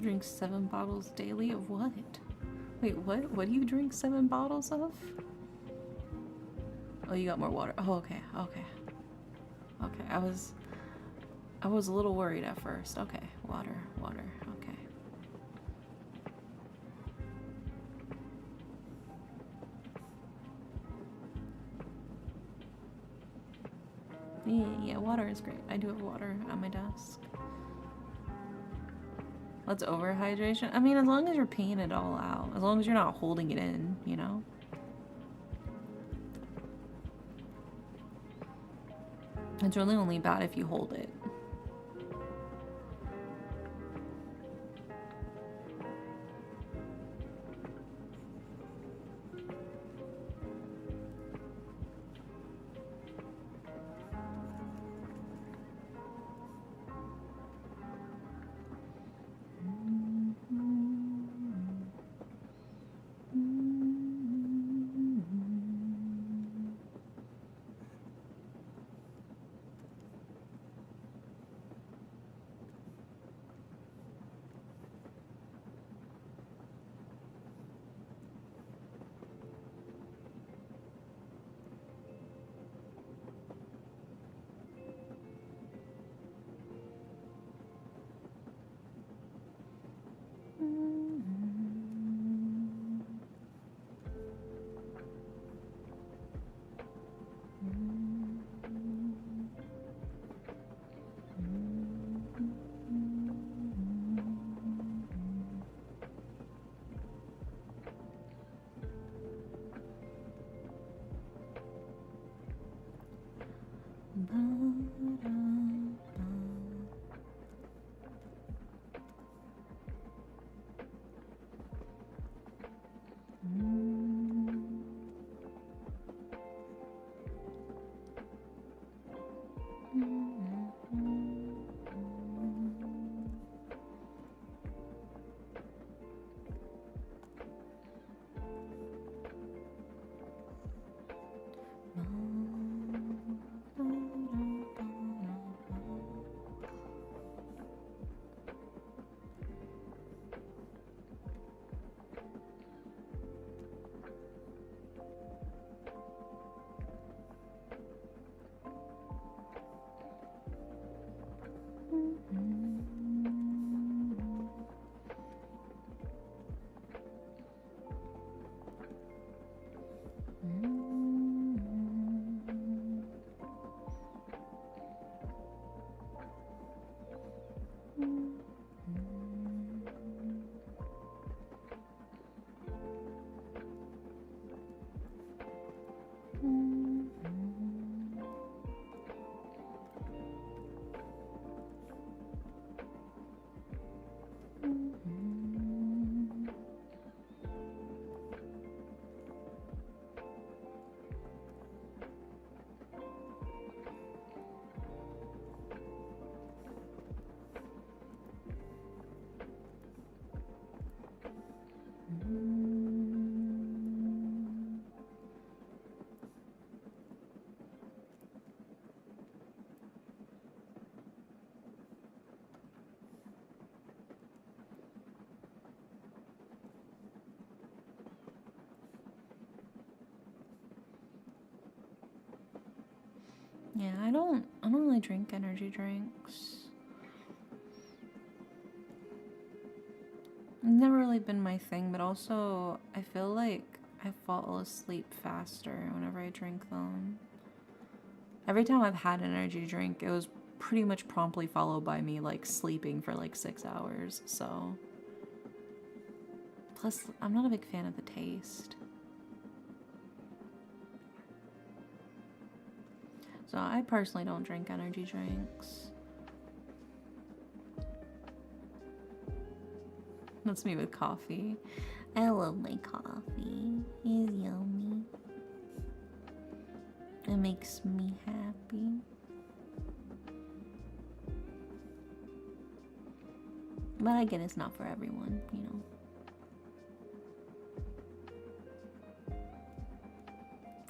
drink 7 bottles daily of what? Wait, what? What do you drink 7 bottles of? Oh, you got more water. Oh, okay, okay. Okay, I was a little worried at first. Okay, water, water, okay. Yeah, water is great. I do have water on my desk. What's overhydration? I mean, as long as you're peeing it all out. As long as you're not holding it in, you know? It's really only bad if you hold it. Yeah, I don't really drink energy drinks. It's never really been my thing, but also I feel like I fall asleep faster whenever I drink them. Every time I've had an energy drink, it was pretty much promptly followed by me like sleeping for like 6 hours, so. Plus, I'm not a big fan of the taste. So I personally don't drink energy drinks. That's me with coffee. I love my coffee. It's yummy. It makes me happy. But again, it's not for everyone, you know.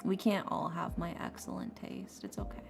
We can't all have my excellent taste. It's okay.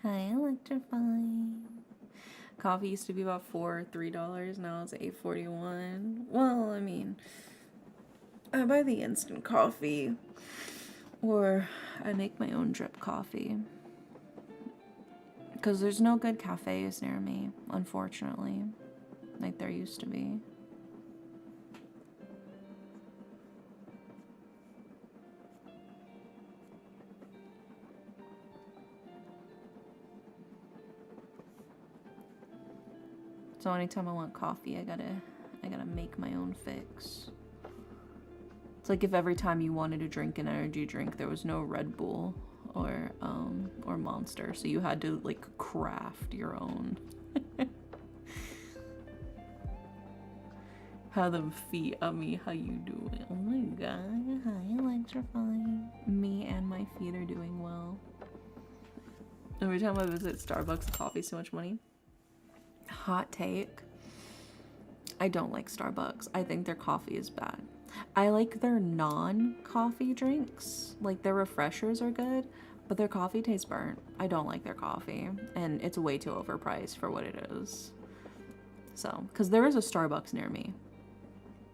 Hi, electrifying. Coffee used to be about $3, now it's $8.41. Well, I mean, I buy the instant coffee, or I make my own drip coffee. Because there's no good cafes near me, unfortunately, like there used to be. So anytime I want coffee, I gotta make my own fix. It's like if every time you wanted to drink an energy drink, there was no Red Bull or Monster, so you had to like craft your own. How them feet on me, how you doing? Oh my god, hi, electrifying. Me and my feet are doing well. Every time I visit Starbucks, coffee's so much money. Hot take. I don't like Starbucks. I think their coffee is bad. I like their non-coffee drinks. Like their refreshers are good, but their coffee tastes burnt. I don't like their coffee, and it's way too overpriced for what it is. So, because there is a Starbucks near me,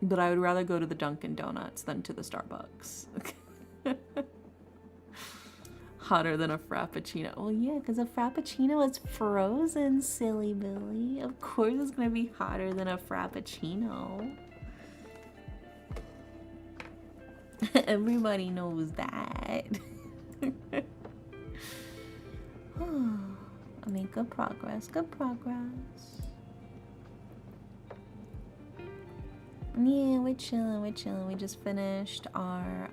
but I would rather go to the Dunkin' Donuts than to the Starbucks. Hotter than a Frappuccino. Well, yeah, because a Frappuccino is frozen, silly Billy. Of course it's going to be hotter than a Frappuccino. Everybody knows that. I mean, good progress, good progress. Yeah, we're chilling, we're chilling. We just finished our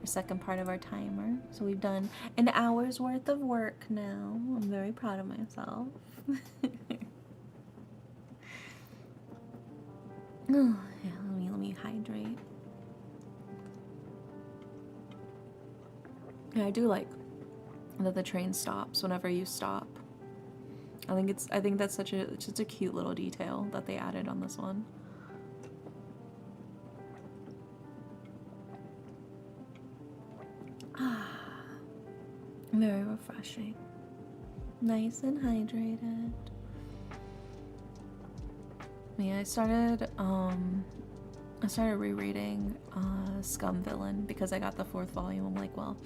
second part of our timer. So we've done an hour's worth of work now. I'm very proud of myself. Oh, yeah, let me hydrate. Yeah, I do like that the train stops whenever you stop. I think that's such a cute little detail that they added on this one. Very refreshing. Nice and hydrated. Yeah, I started rereading Scum Villain because I got the 4th volume. I'm like, well,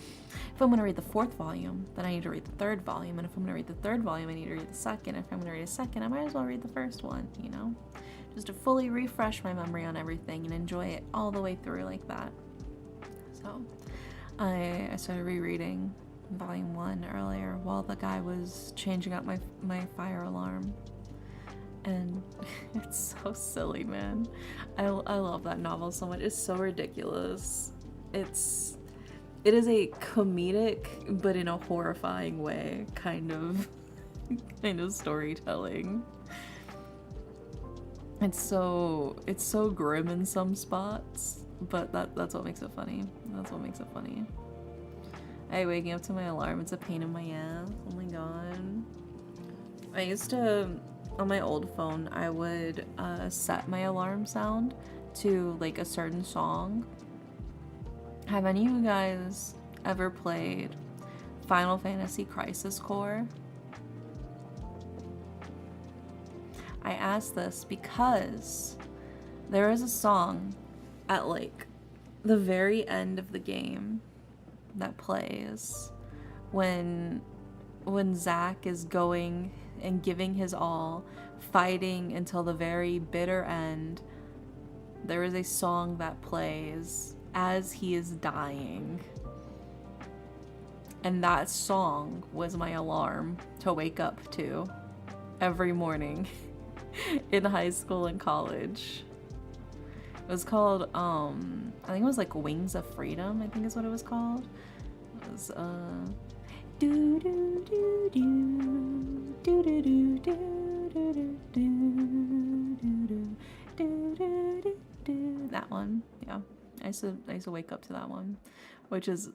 if I'm gonna read the 4th volume, then I need to read the 3rd volume, and if I'm gonna read the 3rd volume, I need to read the 2nd. If I'm gonna read a 2nd, I might as well read the 1st one, you know? Just to fully refresh my memory on everything and enjoy it all the way through like that. So I started rereading volume 1 earlier while the guy was changing up my fire alarm. And it's so silly, man. I love that novel so much. It's so ridiculous. It is a comedic, but in a horrifying way, kind of storytelling. It's so grim in some spots, but that's what makes it funny. That's what makes it funny. Hey, waking up to my alarm, it's a pain in my ass. Oh my god. I used to, on my old phone, I would set my alarm sound to like a certain song. Have any of you guys ever played Final Fantasy Crisis Core? I ask this because there is a song at like the very end of the game that plays when Zack is going and giving his all, fighting until the very bitter end. There is a song that plays as he is dying. And that song was my alarm to wake up to every morning in high school and college. It was called, I think it was like Wings of Freedom, I think is what it was called. It was, do do do do do do do do do do do. That one, yeah. I used to wake up to that one, which is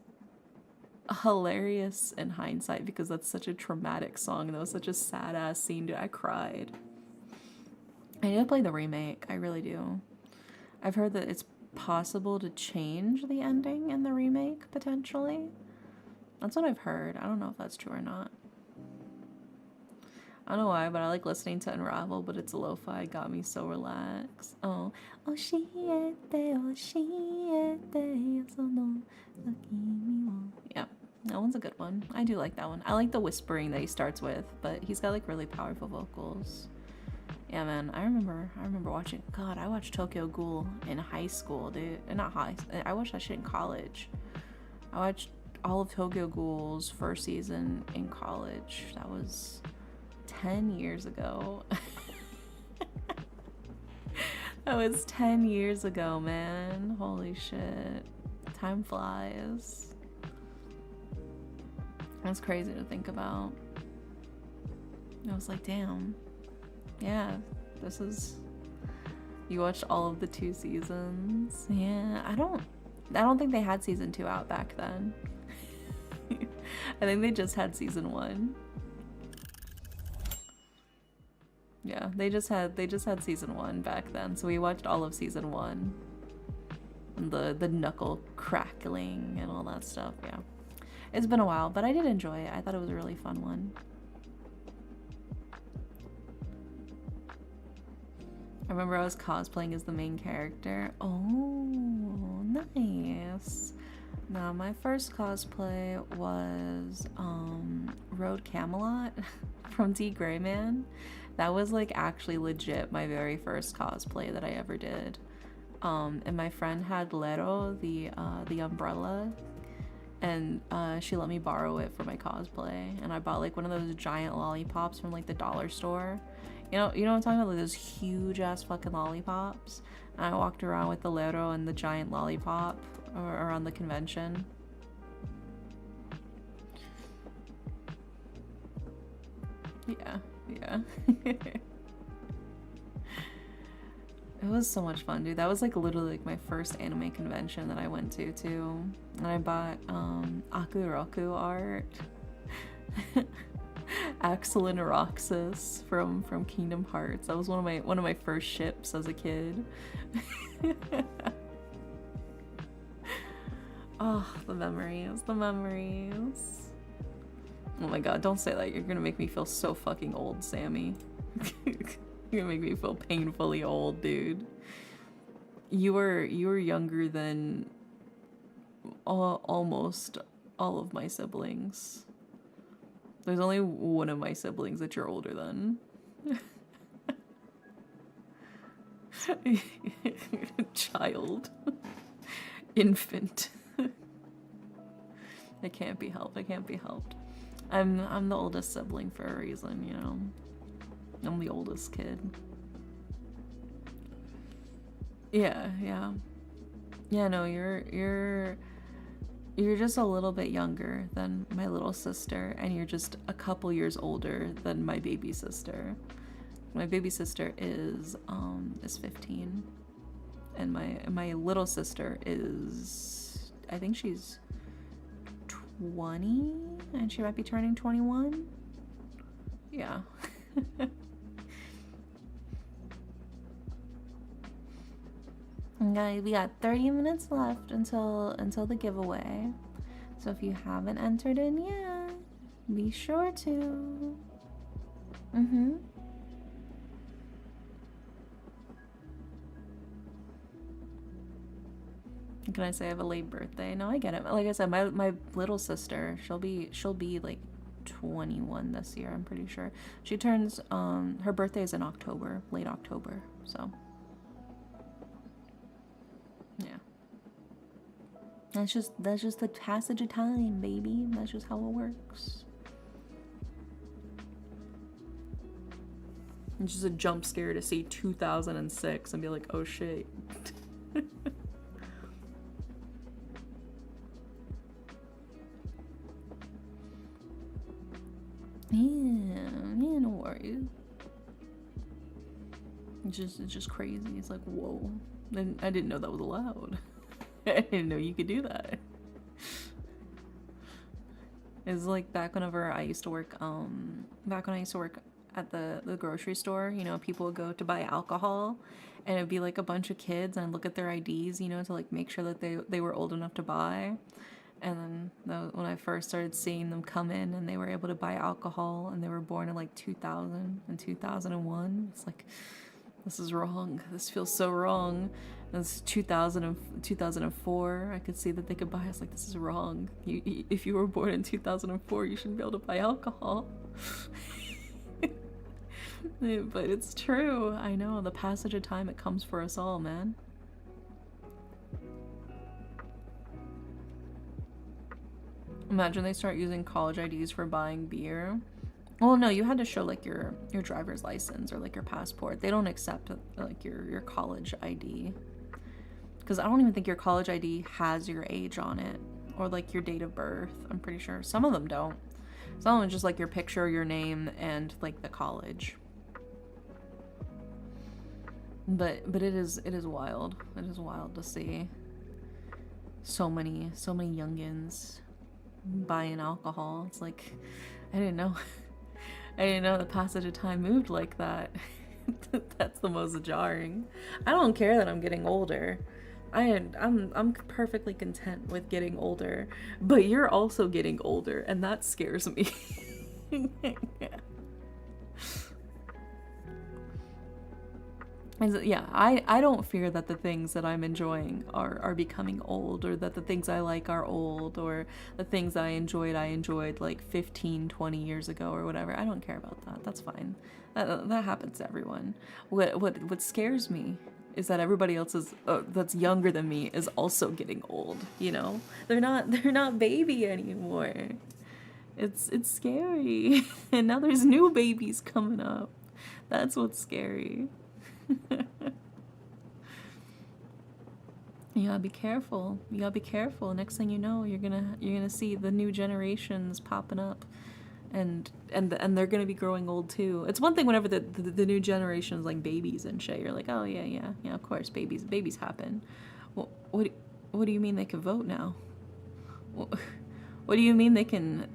hilarious in hindsight because that's such a traumatic song and that was such a sad ass scene. Dude, I cried. I need to play the remake. I really do. I've heard that it's possible to change the ending in the remake potentially. That's what I've heard. I don't know if that's true or not. I don't know why, but I like listening to Unravel, but it's lo-fi. Got me so relaxed. Oh, yeah, that one's a good one. I do like that one. I like the whispering that he starts with, but he's got like really powerful vocals. Yeah, man. I remember watching. God, I watched Tokyo Ghoul in high school, dude. Not high. I watched that shit in college. I watched all of Tokyo Ghoul's first season in college. That was 10 years ago. That was 10 years ago, man. Holy shit. Time flies. That's crazy to think about. I was like, damn. Yeah, this is... You watched all of the 2 seasons? Yeah, I don't think they had season 2 out back then. I think they just had season 1. Yeah, they just had season 1 back then, so we watched all of season 1. And the knuckle crackling and all that stuff, yeah. It's been a while, but I did enjoy it. I thought it was a really fun one. I remember I was cosplaying as the main character. Oh, nice. Now, my first cosplay was Road Camelot from D. Greyman. That was like actually legit my very first cosplay that I ever did. And my friend had Lero, the umbrella, and she let me borrow it for my cosplay. And I bought like one of those giant lollipops from like the dollar store. You know what I'm talking about? Like those huge ass fucking lollipops. And I walked around with the Lero and the giant lollipop around the convention. Yeah. It was so much fun, dude. That was like literally like my first anime convention that I went to too. And I bought Akuroku art. Axel and Roxas from Kingdom Hearts. That was one of my first ships as a kid. Oh, the memories. Oh my god, don't say that. You're gonna make me feel so fucking old, Sammy. You're gonna make me feel painfully old, dude. You were younger than almost all of my siblings. There's only one of my siblings that you're older than. Child. Infant. It can't be helped. I'm the oldest sibling for a reason, you know. I'm the oldest kid. Yeah. Yeah, no, you're just a little bit younger than my little sister, and you're just a couple years older than my baby sister. My baby sister is 15, and my little sister is, I think she's 20, and she might be turning 21. Yeah. Guys, we got 30 minutes left until the giveaway. So if you haven't entered in yet, be sure to. What can I say? I have a late birthday. No, I get it. Like I said, my little sister, she'll be like 21 this year, I'm pretty sure. She turns her birthday is in October, late October, so yeah. That's just the passage of time, baby. That's just how it works. It's just a jump scare to see 2006 and be like, oh shit. Yeah, no worries. It's just crazy. It's like, whoa. And I didn't know that was allowed. I didn't know you could do that. It's like back whenever I used to work, back when I used to work at the grocery store, you know, people would go to buy alcohol, and it'd be like a bunch of kids, and I'd look at their IDs, you know, to like make sure that they were old enough to buy. And then when I first started seeing them come in and they were able to buy alcohol and they were born in like 2000 and 2001, it's like, this is wrong. This feels so wrong. And it's 2000 and 2004. I could see that they could buy. I was like, this is wrong. If you were born in 2004, you shouldn't be able to buy alcohol. But it's true. I know. The passage of time, it comes for us all, man. Imagine they start using college IDs for buying beer. Well, no, you had to show like your driver's license or like your passport. They don't accept like your college ID. Because I don't even think your college ID has your age on it or like your date of birth. I'm pretty sure some of them don't. Some of them just like your picture, your name, and like the college. But it is wild. It is wild to see so many youngins buying alcohol. It's like, I didn't know. I didn't know the passage of time moved like that. That's the most jarring. I don't care that I'm getting older. I'm perfectly content with getting older, but you're also getting older, and that scares me. Yeah, I don't fear that the things that I'm enjoying are becoming old, or that the things I like are old, or the things that I enjoyed like 15, 20 years ago or whatever. I don't care about that. That's fine. That happens to everyone. What scares me is that everybody else is that's younger than me is also getting old, you know? They're not baby anymore. It's scary. And now there's new babies coming up. That's what's scary. You gotta be careful. You gotta be careful. Next thing you know, you're gonna see the new generations popping up, and they're gonna be growing old too. It's one thing whenever the new generation is like babies and shit. You're like, oh yeah, of course, babies happen. What do you mean they can vote now? What do you mean they can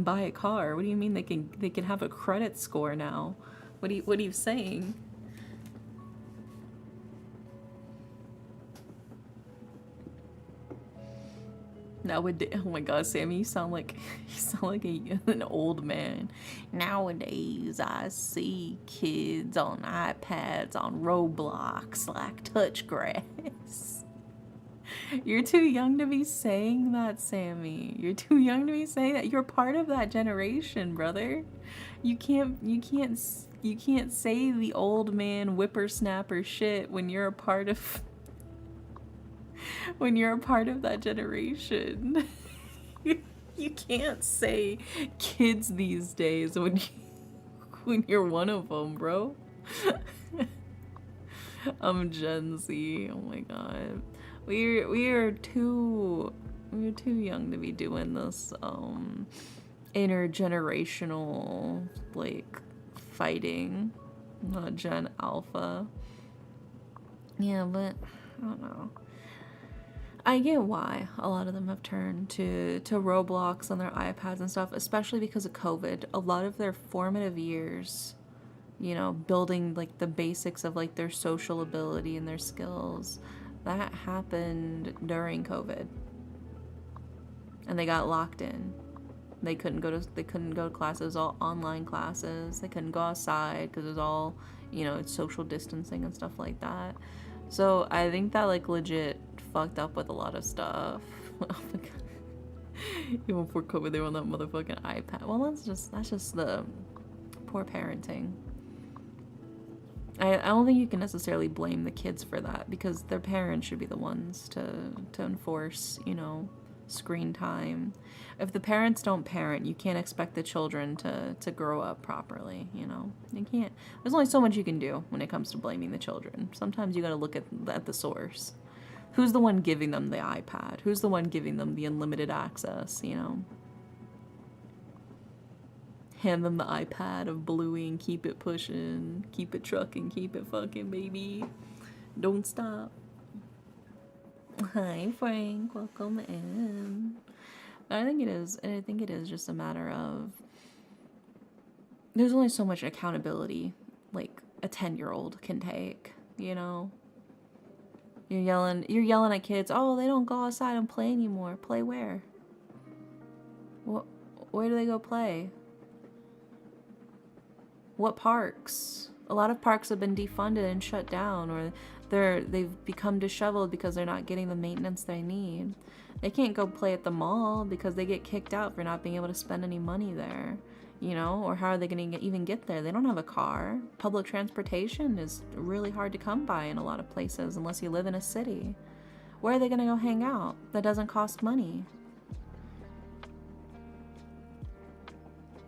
buy a car? What do you mean they can have a credit score now? What are you saying? Nowadays, oh my God, Sammy, you sound like an old man. Nowadays, I see kids on iPads on Roblox like touch grass. You're too young to be saying that, Sammy. You're too young to be saying that. You're part of that generation, brother. You can't say the old man whippersnapper shit when you're a part of that generation. You can't say kids these days when you're one of them, bro. I'm Gen Z. Oh my God. We're too young to be doing this intergenerational like fighting. Not Gen Alpha. Yeah, but I don't know. I get why a lot of them have turned to Roblox on their iPads and stuff, especially because of COVID. A lot of their formative years, you know, building like the basics of like their social ability and their skills, that happened during COVID. And they got locked in. They couldn't go to classes, all online classes. They couldn't go outside because it was all, you know, it's social distancing and stuff like that. So I think that like legit fucked up with a lot of stuff. Oh my God. Even before COVID, they were on that motherfucking iPad. Well, that's just the poor parenting. I don't think you can necessarily blame the kids for that, because their parents should be the ones to enforce, you know, screen time. If the parents don't parent, you can't expect the children to grow up properly, you know? You can't. There's only so much you can do when it comes to blaming the children. Sometimes you gotta look at the source. Who's the one giving them the iPad? Who's the one giving them the unlimited access, you know? Hand them the iPad of Bluey and keep it pushing, keep it trucking, keep it fucking, baby. Don't stop. Hi, Frank. Welcome in. I think it is just a matter of there's only so much accountability like a 10-year-old can take, you know? You're yelling at kids, oh, they don't go outside and play anymore. Play where? Where do they go play? What parks? A lot of parks have been defunded and shut down, or they've become disheveled because they're not getting the maintenance they need. They can't go play at the mall because they get kicked out for not being able to spend any money there, you know? Or how are they going to even get there? They don't have a car. Public transportation is really hard to come by in a lot of places unless you live in a city. Where are they going to go hang out? That doesn't cost money.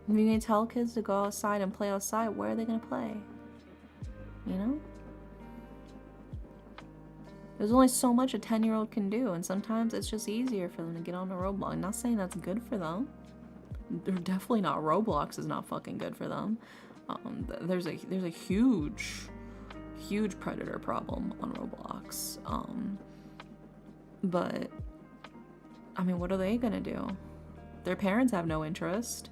If you're going to tell kids to go outside and play outside, where are they going to play? You know? There's only so much a 10-year-old can do, and sometimes it's just easier for them to get on a Roblox. I'm not saying that's good for them. They're definitely not. Roblox is not fucking good for them. There's a huge predator problem on Roblox. But I mean, what are they gonna do? Their parents have no interest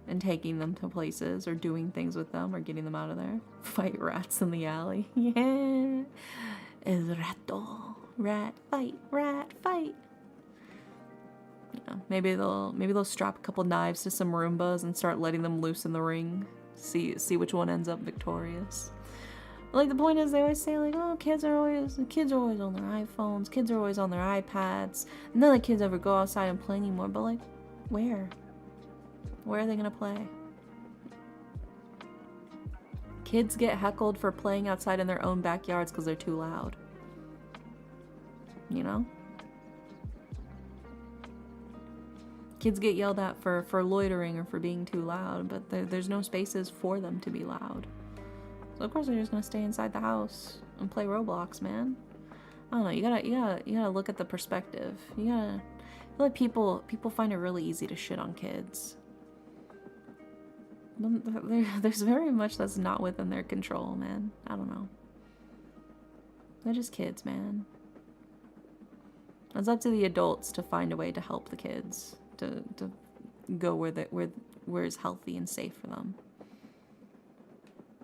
in taking them to places or doing things with them or getting them out of there. Fight rats in the alley. Yeah. Es rato. Rat fight, rat fight. Yeah, maybe they'll strap a couple knives to some Roombas and start letting them loose in the ring. See which one ends up victorious. But like the point is, they always say like, oh, kids are always on their iPhones, kids are always on their iPads. None of the kids ever go outside and play anymore. But like, where? Where are they gonna play? Kids get heckled for playing outside in their own backyards because they're too loud. You know? Kids get yelled at for loitering or for being too loud, but there's no spaces for them to be loud. So of course they're just gonna stay inside the house and play Roblox, man. I don't know, you gotta look at the perspective. I feel like people find it really easy to shit on kids. There's very much that's not within their control, man. I don't know. They're just kids, man. It's up to the adults to find a way to help the kids to go where is healthy and safe for them.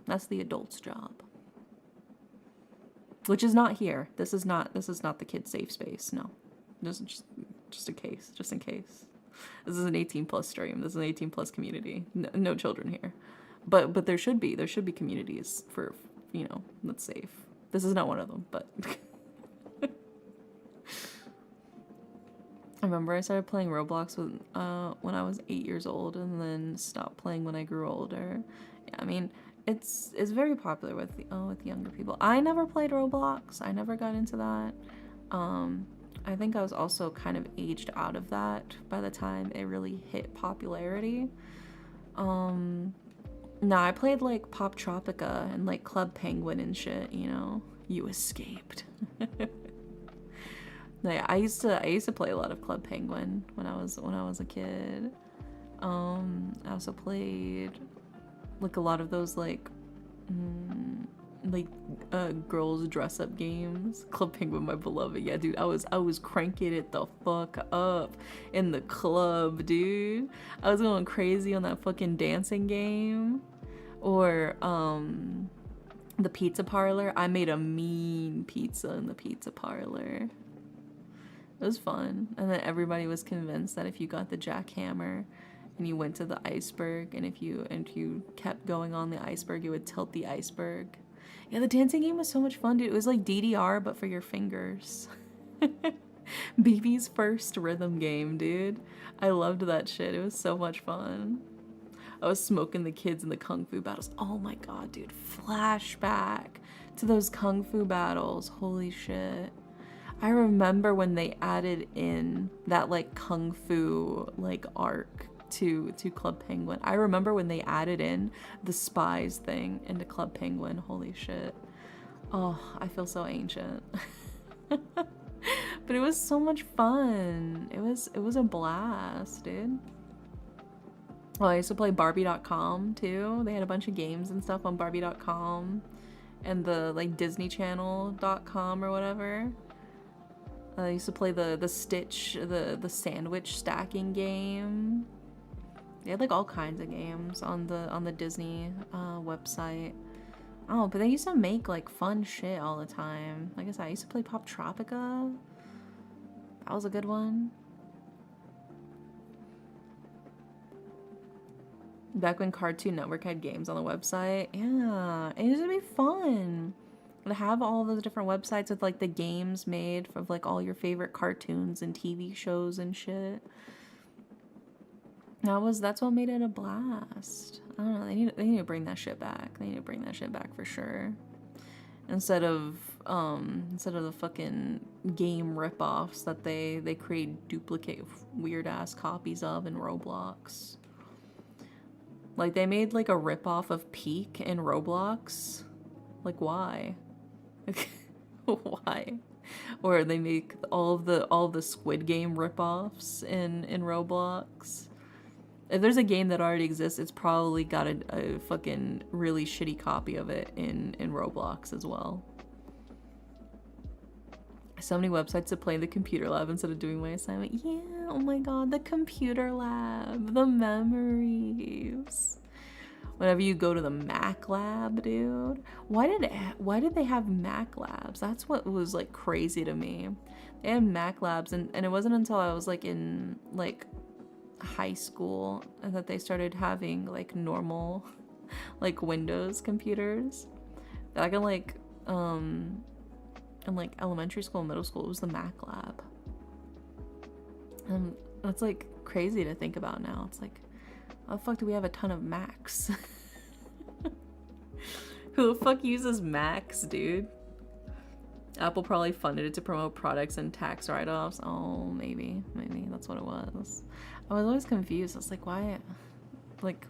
That's the adult's job. Which is not here. This is not the kid's safe space. No. Just in case. This is an 18+ stream. This is an 18+ community. No children here. But there should be communities for, you know, that's safe. This is not one of them, but I remember I started playing Roblox when I was 8 years old, and then stopped playing when I grew older. Yeah, I mean, it's very popular with younger people. I never played Roblox. I never got into that. I think I was also kind of aged out of that by the time it really hit popularity. I played like Pop Tropica and like Club Penguin and shit, you know. You escaped. Yeah, I used to play a lot of Club Penguin when I was a kid. I also played like a lot of those girls dress up games. Club Penguin, my beloved. Yeah, dude, I was cranking it the fuck up in the club, dude. I was going crazy on that fucking dancing game. Or the pizza parlor. I made a mean pizza in the pizza parlor. It was fun. And then everybody was convinced that if you got the jackhammer and you went to the iceberg, and if you kept going on the iceberg, it would tilt the iceberg. Yeah, the dancing game was so much fun, dude. It was like DDR, but for your fingers. BB's first rhythm game, dude. I loved that shit. It was so much fun. I was smoking the kids in the kung fu battles. Oh my god, dude. Flashback to those kung fu battles. Holy shit. I remember when they added in that like kung fu like arc to Club Penguin. I remember when they added in the spies thing into Club Penguin. Holy shit. Oh, I feel so ancient. But it was so much fun. It was a blast, dude. Oh, I used to play Barbie.com too. They had a bunch of games and stuff on Barbie.com and the like DisneyChannel.com or whatever. I used to play the Stitch, the sandwich stacking game. They had like all kinds of games on the Disney website. Oh, but they used to make like fun shit all the time. Like I said, I used to play Pop Tropica. That was a good one. Back when Cartoon Network had games on the website. Yeah, it used to be fun. To have all those different websites with like the games made of like all your favorite cartoons and TV shows and shit. That's what made it a blast. I don't know, they need to bring that shit back. They need to bring that shit back for sure. Instead of the fucking game ripoffs that they create duplicate weird ass copies of in Roblox. Like they made like a ripoff of Peak in Roblox. Like why? Why? Or they make all of the Squid Game ripoffs in Roblox. If there's a game that already exists, it's probably got a fucking really shitty copy of it in Roblox as well. So many websites to play the computer lab instead of doing my assignment. Yeah, oh my god, the computer lab, the memories. Whenever you go to the Mac lab, dude. Why did they have Mac labs? That's what was like crazy to me. They had Mac labs, and it wasn't until I was like in like high school that they started having like normal like Windows computers. Back in like elementary school and middle school, it was the Mac lab. And that's like crazy to think about now. It's like, how the fuck do we have a ton of Macs? Who the fuck uses Macs, dude? Apple probably funded it to promote products and tax write-offs. Oh, maybe that's what it was. I was always confused. I was like,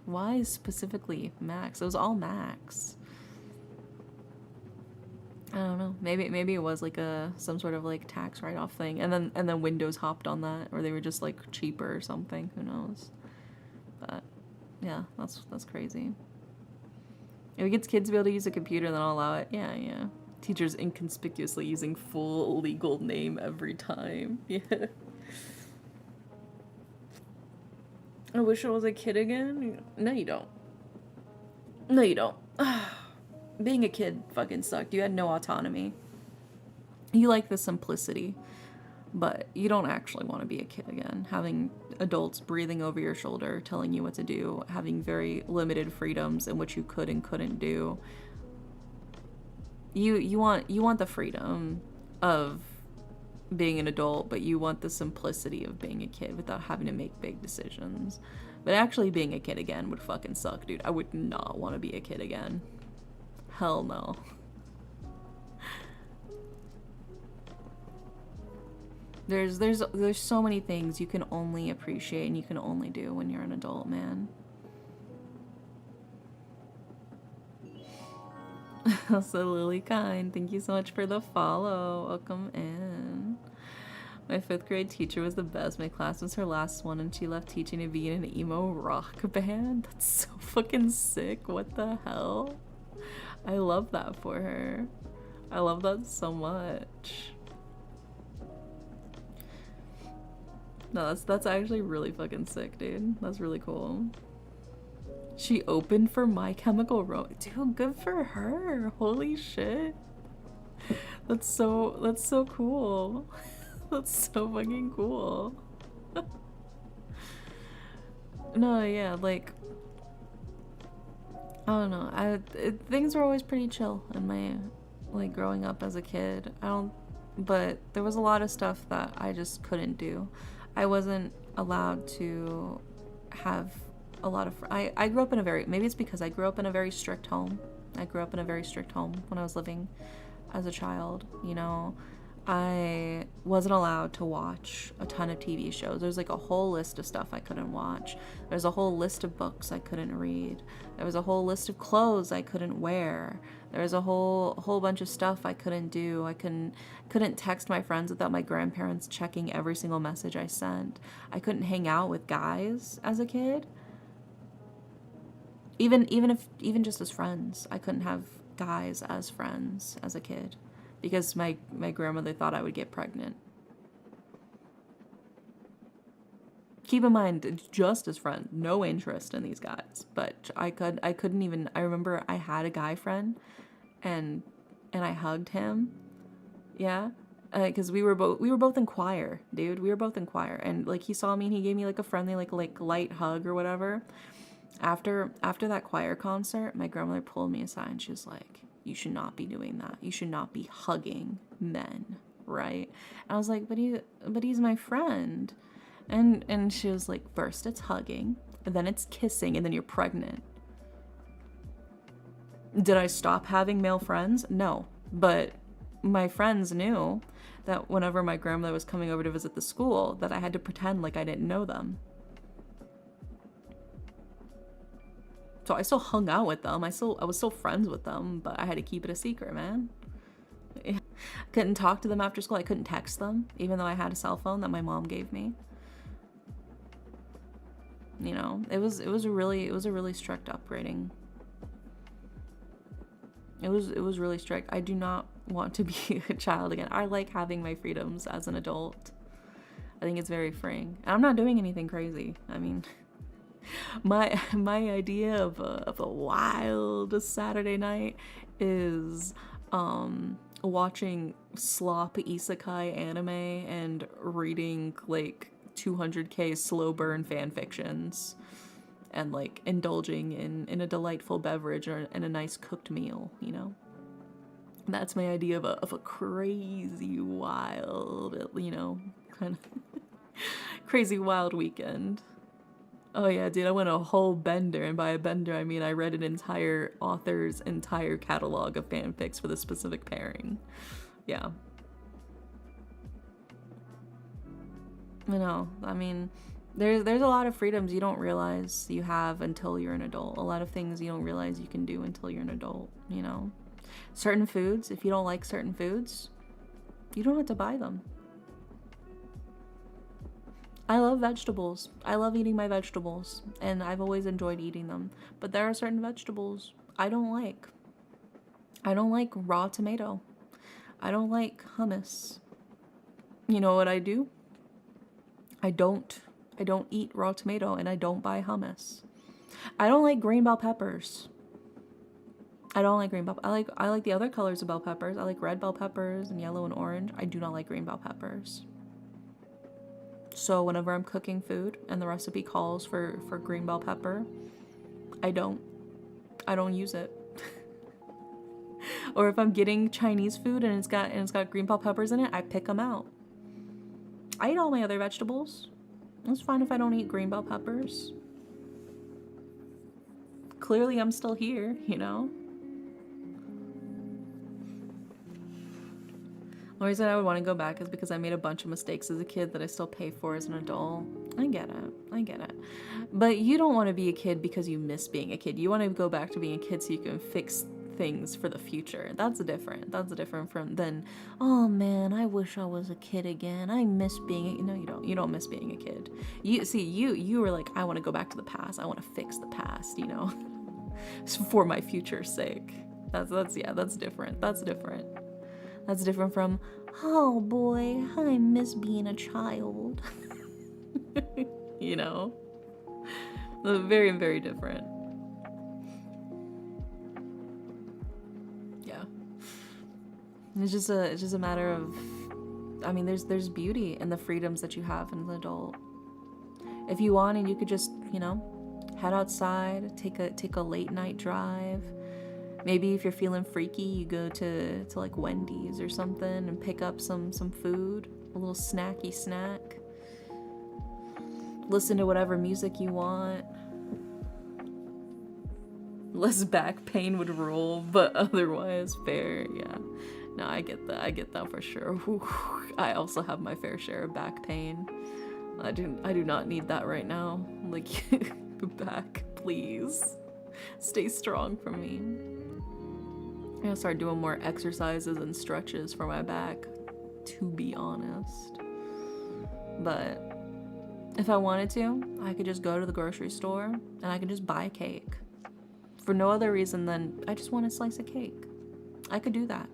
why specifically Macs? It was all Macs. I don't know. Maybe it was like some sort of like tax write-off thing, and then Windows hopped on that, or they were just like cheaper or something. Who knows? But yeah, that's crazy. If it gets kids to be able to use a computer, then I'll allow it. Yeah. Teachers inconspicuously using full legal name every time. Yeah. I wish I was a kid again. No, you don't. No, you don't. Being a kid fucking sucked. You had no autonomy. You like the simplicity, but you don't actually want to be a kid again. Having adults breathing over your shoulder, telling you what to do, having very limited freedoms in what you could and couldn't do. You want the freedom of being an adult, but you want the simplicity of being a kid without having to make big decisions. But actually being a kid again would fucking suck, dude. I would not want to be a kid again. Hell no. There's so many things you can only appreciate and you can only do when you're an adult, man. So Lily Kind, thank you so much for the follow. Welcome in. My 5th grade teacher was the best. My class was her last one, and she left teaching to be in an emo rock band. That's so fucking sick. What the hell? I love that for her. I love that so much. No, that's actually really fucking sick, dude. That's really cool. She opened for My Chemical Romance. Dude, good for her. Holy shit. That's so cool. That's so fucking cool. No, yeah, like, I don't know. Things were always pretty chill in my, like, growing up as a kid. But there was a lot of stuff that I just couldn't do. I wasn't allowed to have a lot of I grew up in a very, maybe it's because I grew up in a very strict home. I grew up in a very strict home when I was living as a child, you know. I wasn't allowed to watch a ton of TV shows. There's like a whole list of stuff I couldn't watch. There's a whole list of books I couldn't read. There was a whole list of clothes I couldn't wear. There was a whole bunch of stuff I couldn't do. I couldn't text my friends without my grandparents checking every single message I sent. I couldn't hang out with guys as a kid. Even just as friends, I couldn't have guys as friends as a kid because my grandmother thought I would get pregnant. Keep in mind, just as friends, no interest in these guys, but I couldn't even. I remember I had a guy friend and I hugged him. Yeah. Because we were both in choir, dude. We were both in choir, and like he saw me and he gave me like a friendly like light hug or whatever. After that choir concert, my grandmother pulled me aside and she was like, "You should not be doing that. You should not be hugging men, right?" And I was like, but he's my friend." And she was like, "First it's hugging, and then it's kissing, and then you're pregnant." Did I stop having male friends? No. But my friends knew that whenever my grandmother was coming over to visit the school, that I had to pretend like I didn't know them. So I still hung out with them. I was still friends with them, but I had to keep it a secret, man. I couldn't talk to them after school. I couldn't text them, even though I had a cell phone that my mom gave me. You know, it was a really strict upbringing. It was really strict. I do not want to be a child again. I like having my freedoms as an adult. I think it's very freeing. And I'm not doing anything crazy. I mean, my idea of a wild Saturday night is watching slop isekai anime and reading like 200k slow burn fan fictions and like indulging in a delightful beverage and a nice cooked meal, you know? That's my idea of a crazy wild, you know, kind of crazy wild weekend. Oh yeah, dude, I went a whole bender, and by a bender I mean I read an entire author's entire catalog of fanfics for the specific pairing. Yeah. You know, I mean, there's a lot of freedoms you don't realize you have until you're an adult. A lot of things you don't realize you can do until you're an adult, you know? Certain foods, if you don't like certain foods, you don't have to buy them. I love vegetables. I love eating my vegetables, and I've always enjoyed eating them. But there are certain vegetables I don't like. I don't like raw tomato. I don't like hummus. You know what I do? I don't eat raw tomato, and I don't buy hummus. I don't like green bell peppers. I don't like green bell. I like the other colors of bell peppers. I like red bell peppers and yellow and orange. I do not like green bell peppers. So whenever I'm cooking food and the recipe calls for green bell pepper, I don't use it. Or if I'm getting Chinese food and it's got green bell peppers in it, I pick them out. I eat all my other vegetables. It's fine if I don't eat green bell peppers. Clearly I'm still here, you know? The reason I would want to go back is because I made a bunch of mistakes as a kid that I still pay for as an adult. I get it. But you don't want to be a kid because you miss being a kid. You want to go back to being a kid so you can fix things for the future. That's different from than, oh man, I wish I was a kid again. I miss being no, you don't. You don't miss being a kid. You were like, I want to go back to the past. I want to fix the past, you know. For my future's sake. That's different. That's different. That's different from, oh boy, I miss being a child. You know? Very, very different. Yeah. It's just a matter of, I mean, there's beauty in the freedoms that you have as an adult. If you wanted, you could just, you know, head outside, take a late night drive. Maybe if you're feeling freaky, you go to like Wendy's or something and pick up some food, a little snacky snack. Listen to whatever music you want. Less back pain would rule, but otherwise fair, yeah. No, I get that for sure. Whew. I also have my fair share of back pain. I do not need that right now. Like, back, please. Stay strong for me. I'm gonna start doing more exercises and stretches for my back, to be honest. But if I wanted to, I could just go to the grocery store and I could just buy cake. For no other reason than I just want a slice of cake. I could do that.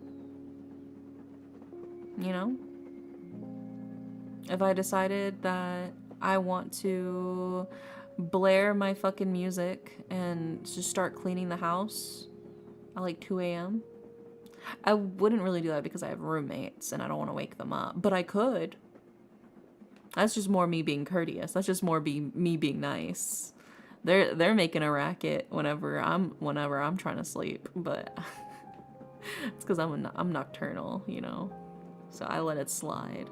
You know? If I decided that I want to blare my fucking music and just start cleaning the house at like 2 a.m., I wouldn't really do that because I have roommates and I don't want to wake them up, but I could. That's just more me being courteous. That's just more me being nice. They're making a racket whenever I'm trying to sleep, but it's because I'm nocturnal, you know. So I let it slide.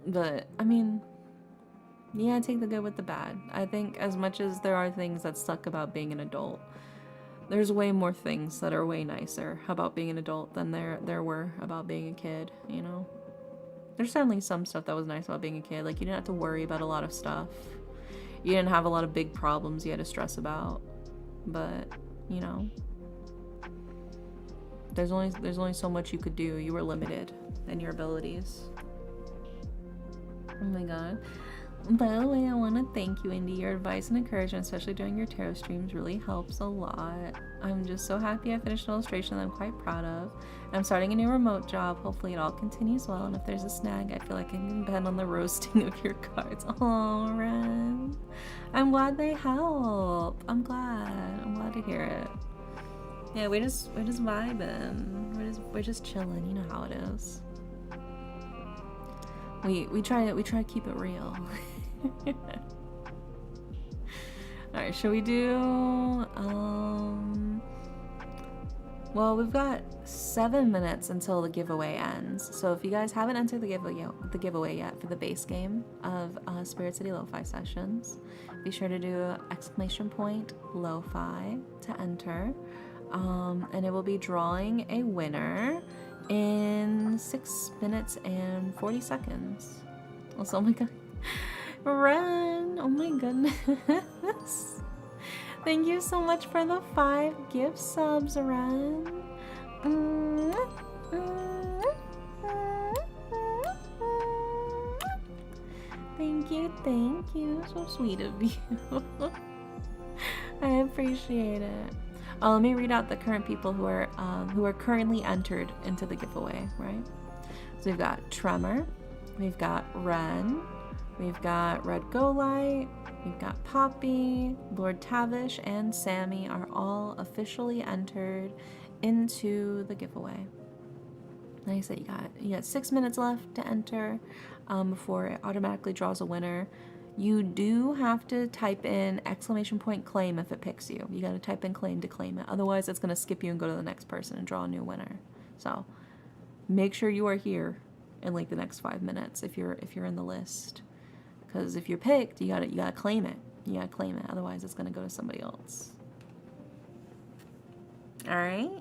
But I mean, yeah, take the good with the bad. I think as much as there are things that suck about being an adult, there's way more things that are way nicer about being an adult than there were about being a kid, you know? There's certainly some stuff that was nice about being a kid. Like, you didn't have to worry about a lot of stuff. You didn't have a lot of big problems you had to stress about. But, you know, there's only so much you could do. You were limited in your abilities. Oh my god. By the way, I want to thank you, Indy. Your advice and encouragement, especially during your tarot streams, really helps a lot. I'm just so happy I finished an illustration that I'm quite proud of. I'm starting a new remote job. Hopefully it all continues well, and if there's a snag, I feel like I can depend on the roasting of your cards. Oh, Ren. I'm glad they help. I'm glad to hear it. Yeah, we're just vibing. We're just chilling. You know how it is. We try to keep it real. Alright, should we do well, we've got 7 minutes until the giveaway ends. So if you guys haven't entered the giveaway yet for the base game of Spirit City Lo-Fi Sessions, be sure to do !Lo-Fi to enter. And it will be drawing a winner in 6 minutes and 40 seconds. Also, oh my god. Ren! Oh my goodness. Thank you so much for the 5 gift subs, Ren. Thank you. So sweet of you. I appreciate it. Oh, let me read out the current people who are currently entered into the giveaway, right? So we've got Tremor, we've got Ren, we've got Red Go Light, we've got Poppy, Lord Tavish, and Sammy are all officially entered into the giveaway. Like I said, you got 6 minutes left to enter before it automatically draws a winner. You do have to type in !claim if it picks you. You got to type in claim to claim it. Otherwise, it's going to skip you and go to the next person and draw a new winner. So make sure you are here in like the next 5 minutes if you're in the list. Because if you're picked, you gotta claim it. You gotta claim it. Otherwise, it's going to go to somebody else. All right.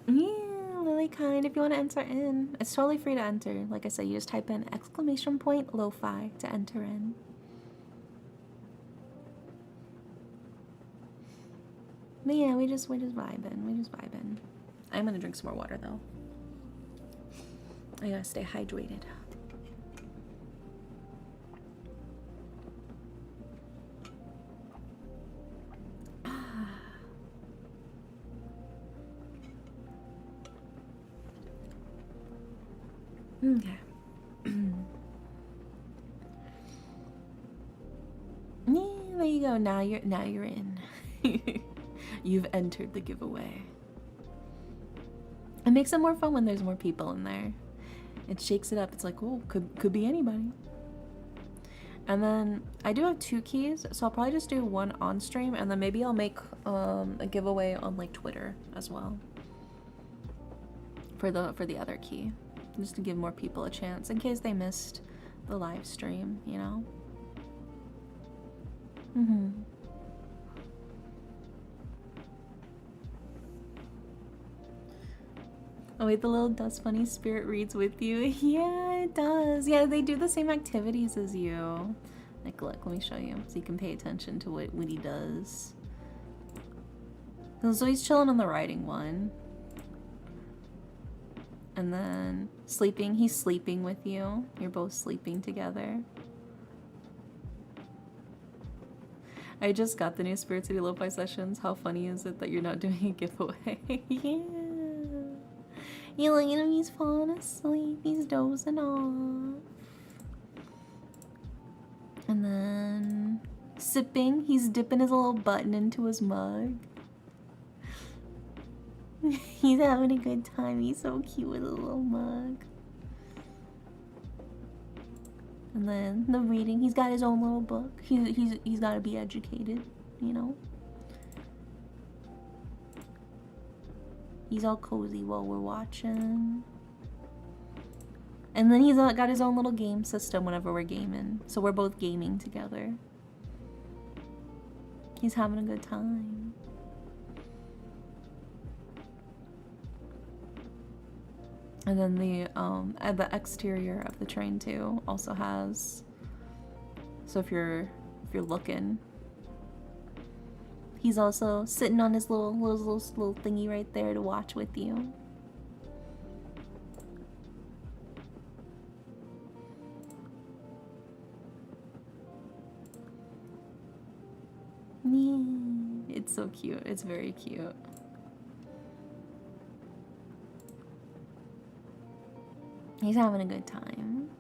Yeah. Really kind. If you want to enter in, it's totally free to enter. Like I said, you just type in !Lo-Fi to enter in. But yeah, we're just vibing. I'm gonna drink some more water though. I gotta stay hydrated. Okay. Yeah, there you go. Now you're in. You've entered the giveaway. It makes it more fun when there's more people in there. It shakes it up. It's like, oh, could be anybody. And then I do have 2 keys, so I'll probably just do one on stream, and then maybe I'll make a giveaway on like Twitter as well for the other key. Just to give more people a chance in case they missed the live stream, you know? Oh wait, the little Dust Bunny spirit reads with you. Yeah, it does. Yeah, they do the same activities as you. Like, look, let me show you so you can pay attention to what he does. So he's chilling on the riding one. And then sleeping, he's sleeping with you. You're both sleeping together. I just got the new Spirit City Lo-Fi Sessions. How funny is it that you're not doing a giveaway? Yeah. You look at him, he's falling asleep. He's dozing off. And then sipping, he's dipping his little button into his mug. He's having a good time. He's so cute with a little mug. And then the reading, he's got his own little book. He's got to be educated, you know. He's all cozy while we're watching. And then he's got his own little game system whenever we're gaming. So we're both gaming together. He's having a good time. And then the exterior of the train too also has. So if you're looking, he's also sitting on his little thingy right there to watch with you. Yeah, it's so cute. It's very cute. He's having a good time.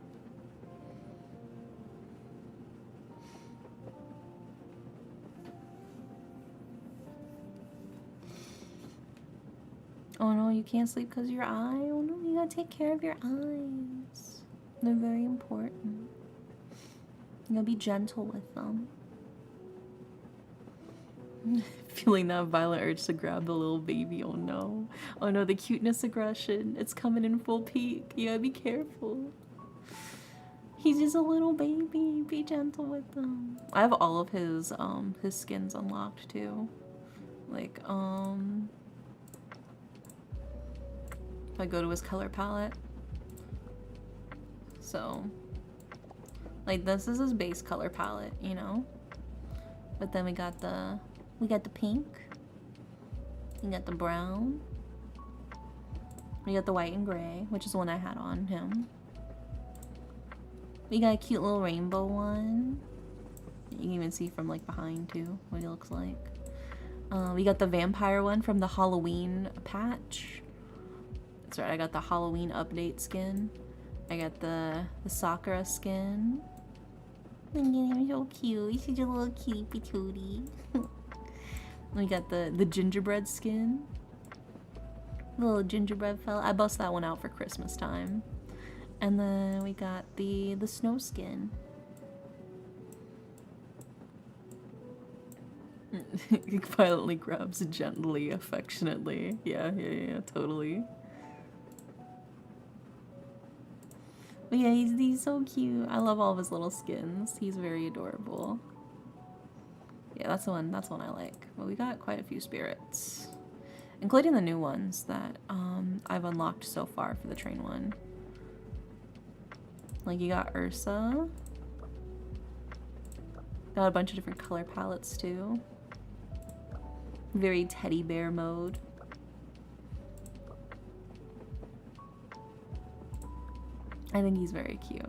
Oh no, you can't sleep because of your eye? Oh no, you gotta take care of your eyes. They're very important. You gotta be gentle with them. Feeling that violent urge to grab the little baby. Oh no. Oh no, the cuteness aggression. It's coming in full peak. You gotta be careful. He's just a little baby. Be gentle with them. I have all of his skins unlocked too. Like, if I go to his color palette. So, like, this is his base color palette, you know? But then we got the pink. We got the brown. We got the white and gray, which is the one I had on him. We got a cute little rainbow one. You can even see from like behind too what he looks like. We got the vampire one from the Halloween patch. That's right, I got the Halloween update skin. I got the Sakura skin. You're so cute. You're such a little cutie patootie. We got the gingerbread skin. The little gingerbread fella. I bust that one out for Christmas time. And then we got the snow skin. He violently grabs gently, affectionately. Yeah, totally. But yeah, he's so cute. I love all of his little skins. He's very adorable. Yeah, that's the one I like. But we got quite a few spirits, including the new ones that I've unlocked so far for the train one. Like, you got Ursa. Got a bunch of different color palettes too. Very teddy bear mode. I think he's very cute.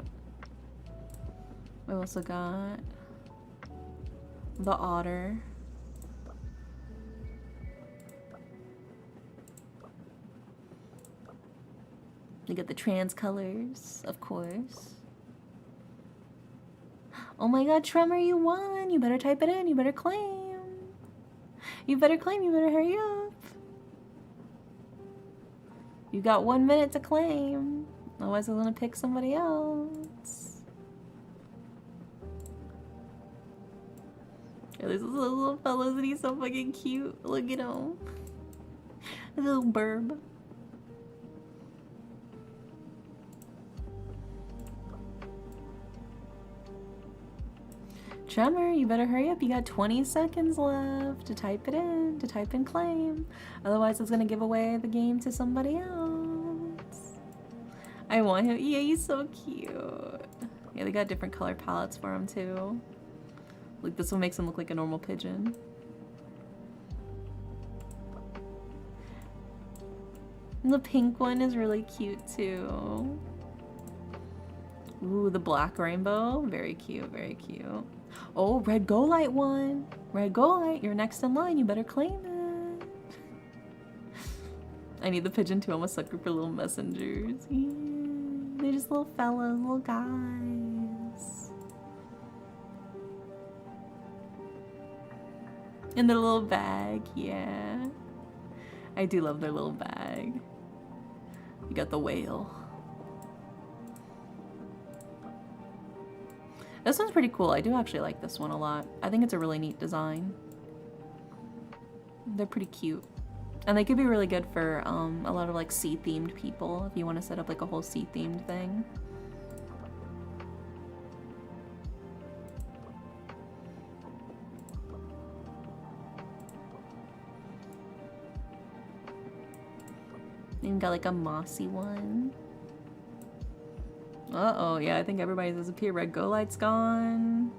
We also got the otter. We got the trans colors, of course. Oh my god, Tremor, you won! You better type it in, you better claim. You better claim, you better hurry up. You got 1 minute to claim. Otherwise I'm gonna pick somebody else. Yeah, there's this little fellows and he's so fucking cute. Look at him. A little burb. Tremor, you better hurry up. You got 20 seconds left to type it in, to type in claim. Otherwise, it's gonna give away the game to somebody else. I want him. Yeah, he's so cute. Yeah, they got different color palettes for him too. Like, this one makes him look like a normal pigeon. And the pink one is really cute too. Ooh, the black rainbow. Very cute, very cute. Oh, red go light one. Red go light, you're next in line. You better claim it. I need the pigeon too. I'm a sucker for little messengers. Yeah, they're just little fellas, little guys. In their little bag, yeah. I do love their little bag. You got the whale. This one's pretty cool. I do actually like this one a lot. I think it's a really neat design. They're pretty cute. And they could be really good for a lot of like sea-themed people if you want to set up like a whole sea-themed thing. Even got like a mossy one. Uh-oh, yeah, I think everybody's disappeared. Red go light's gone.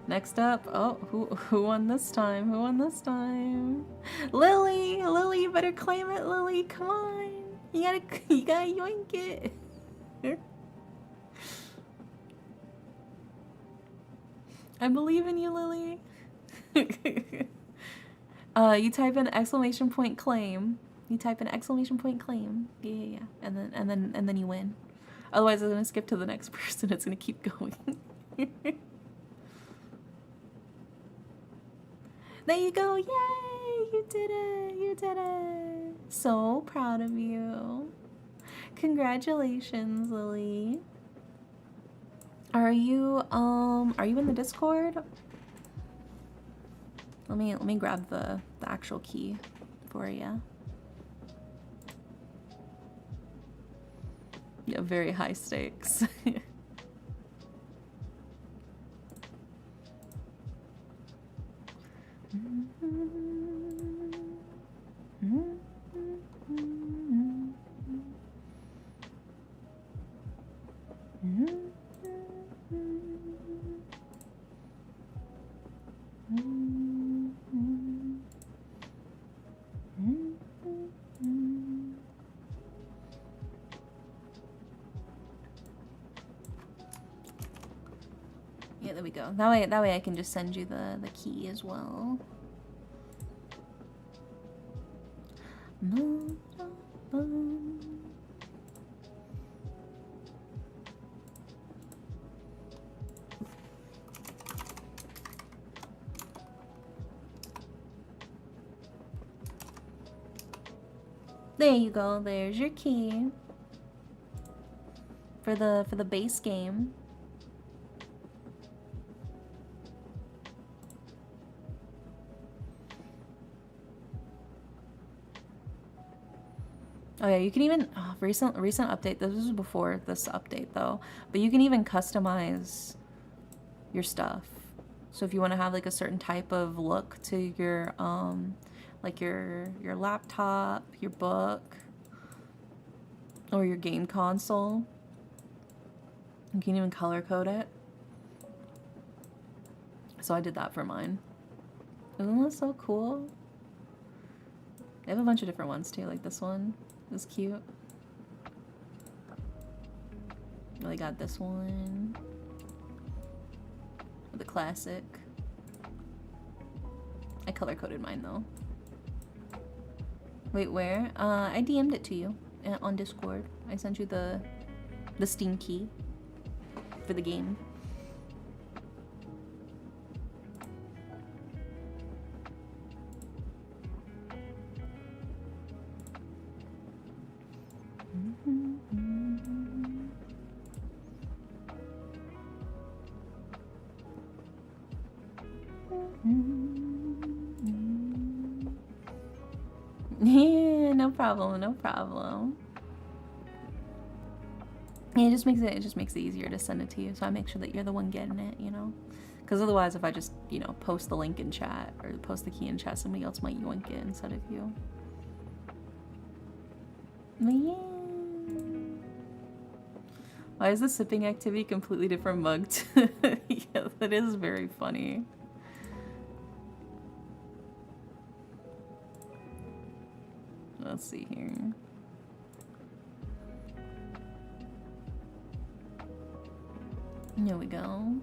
Next up, oh, who won this time? Who won this time? Lily! Lily, you better claim it, Lily. Come on. You gotta yoink it. I believe in you, Lily. You type in exclamation point claim. You type in exclamation point claim. Yeah. And then you win. Otherwise I'm gonna skip to the next person. It's gonna keep going. There you go, yay! You did it, you did it. So proud of you. Congratulations, Lily. Are you in the Discord? Let me grab the actual key for you. Yeah, very high stakes. Yeah, there we go. That way I can just send you the key as well. There you go. There's your key for the base game. Oh yeah, you can even recent update. This was before this update though, but you can even customize your stuff. So if you want to have like a certain type of look to your like your laptop, your book, or your game console, you can even color code it. So I did that for mine. Isn't that so cool? They have a bunch of different ones too, like this one. It's cute. Really got this one. The classic. I color coded mine though. Wait, where? I DM'd it to you on Discord. I sent you the Steam key for the game. Yeah, no problem, no problem. Yeah, it just makes it easier to send it to you, so I make sure that you're the one getting it, you know? Because otherwise, if I just, you know, post the link in chat or post the key in chat, somebody else might yoink it instead of you. But yeah. Why is the sipping activity completely different mug? Yeah, that is very funny. Let's see here. There we go.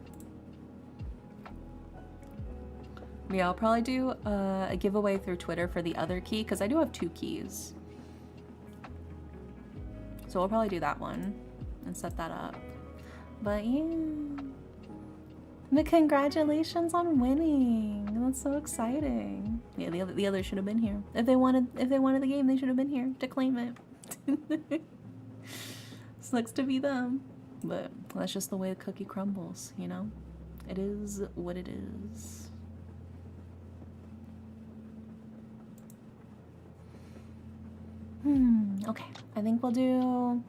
Yeah, I'll probably do a giveaway through Twitter for the other key, because I do have 2 keys. So we'll probably do that one and set that up. But yeah. But congratulations on winning. That's so exciting. Yeah, the others should have been here. If they wanted the game, they should have been here to claim it. Sucks to be them. But that's just the way the cookie crumbles, you know? It is what it is. Okay. I think we'll do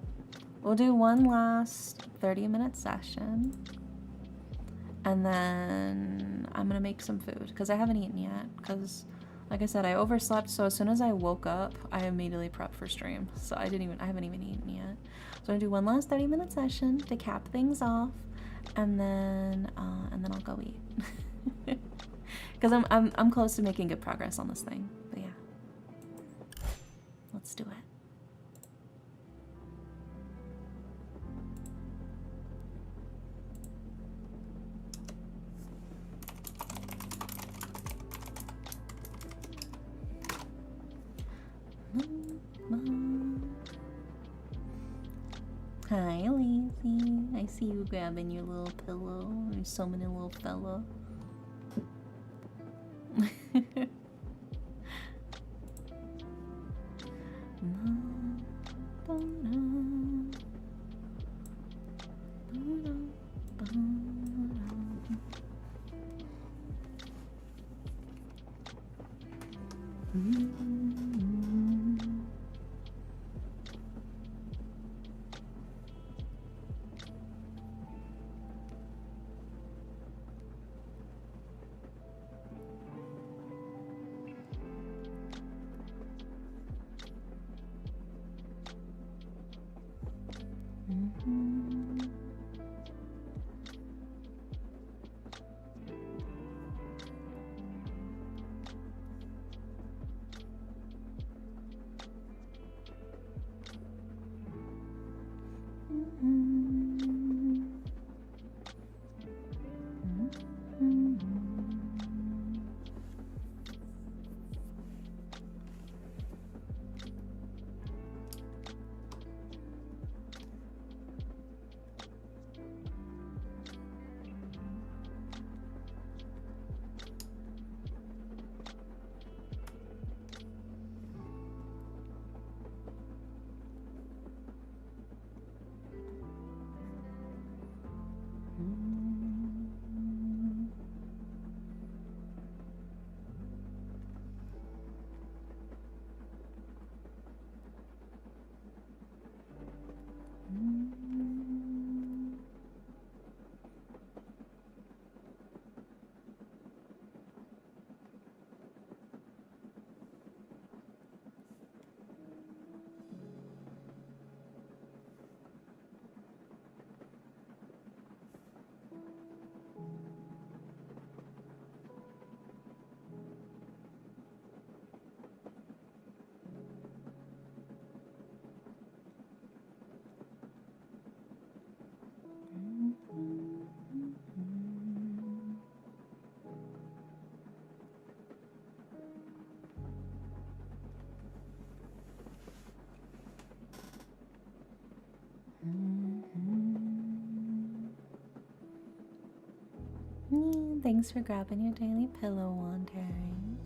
one last 30-minute session. And then I'm gonna make some food because I haven't eaten yet. Because, like I said, I overslept. So as soon as I woke up, I immediately prepped for stream. So I haven't even eaten yet. So I'm gonna do one last 30-minute session to cap things off, and then I'll go eat. Because I'm close to making good progress on this thing. But yeah, let's do it. Hi, Lazy. I see you grabbing your little pillow. You're summoning a little fella. Thanks for grabbing your daily pillow, Wandering.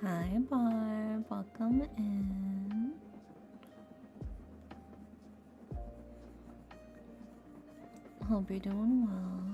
Hi, Barb. Welcome in. Hope you're doing well.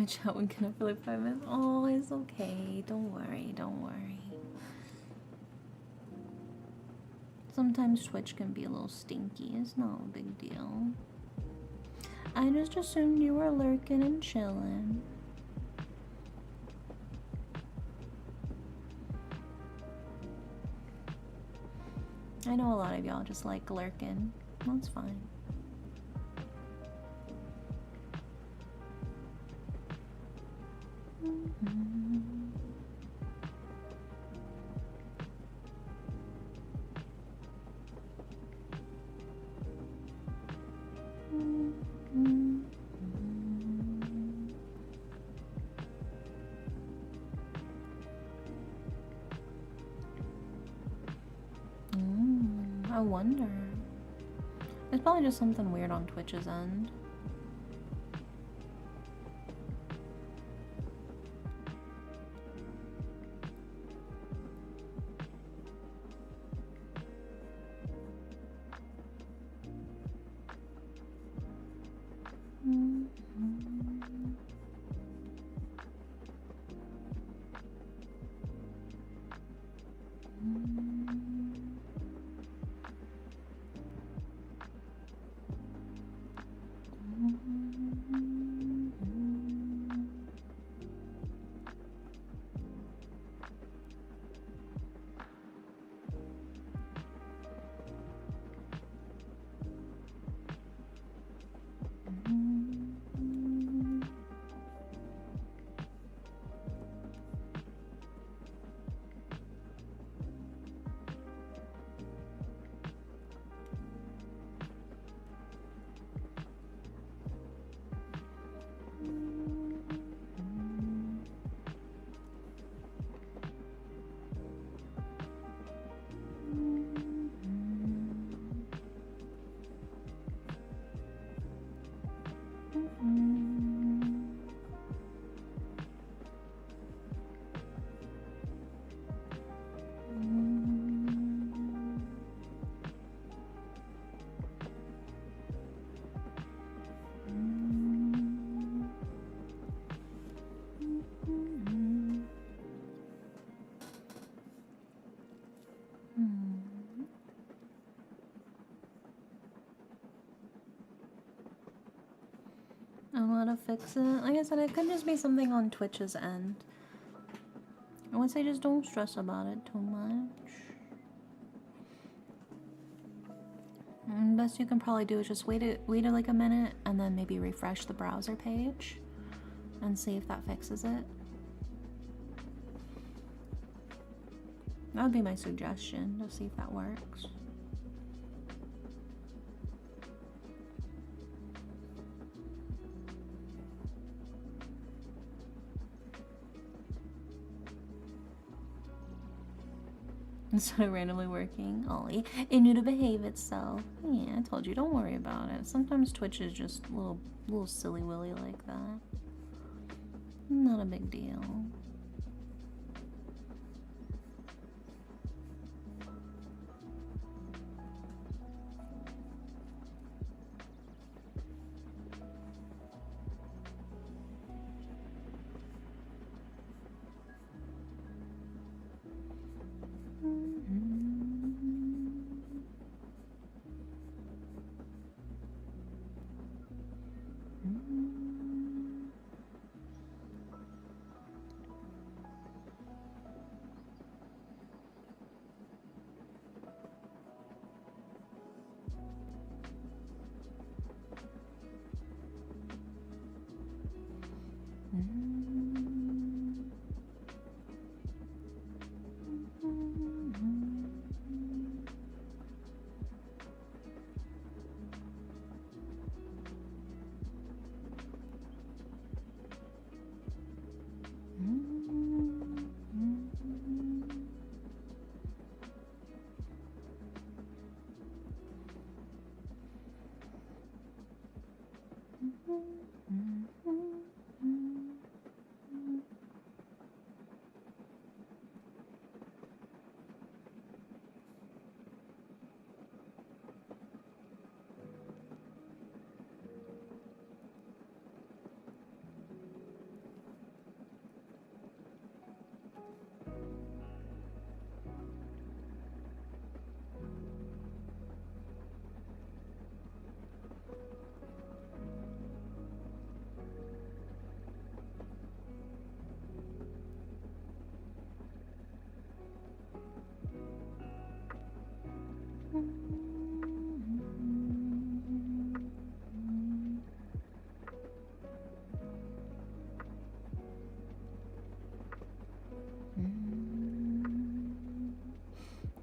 chat wouldn't connect for like 5 minutes. Oh, it's okay. Don't worry. Don't worry. Sometimes Twitch can be a little stinky. It's not a big deal. I just assumed you were lurking and chilling. I know a lot of y'all just like lurking. That's fine. I wonder. It's probably just something weird on Twitch's end. I don't know how to fix it. Like I said, it could just be something on Twitch's end. I would say just don't stress about it too much. And best you can probably do is just wait like a minute and then maybe refresh the browser page and see if that fixes it. That would be my suggestion, to see if that works. Instead of randomly working, Ollie, it knew to behave itself. Yeah, I told you, don't worry about it. Sometimes Twitch is just a little silly willy like that. Not a big deal.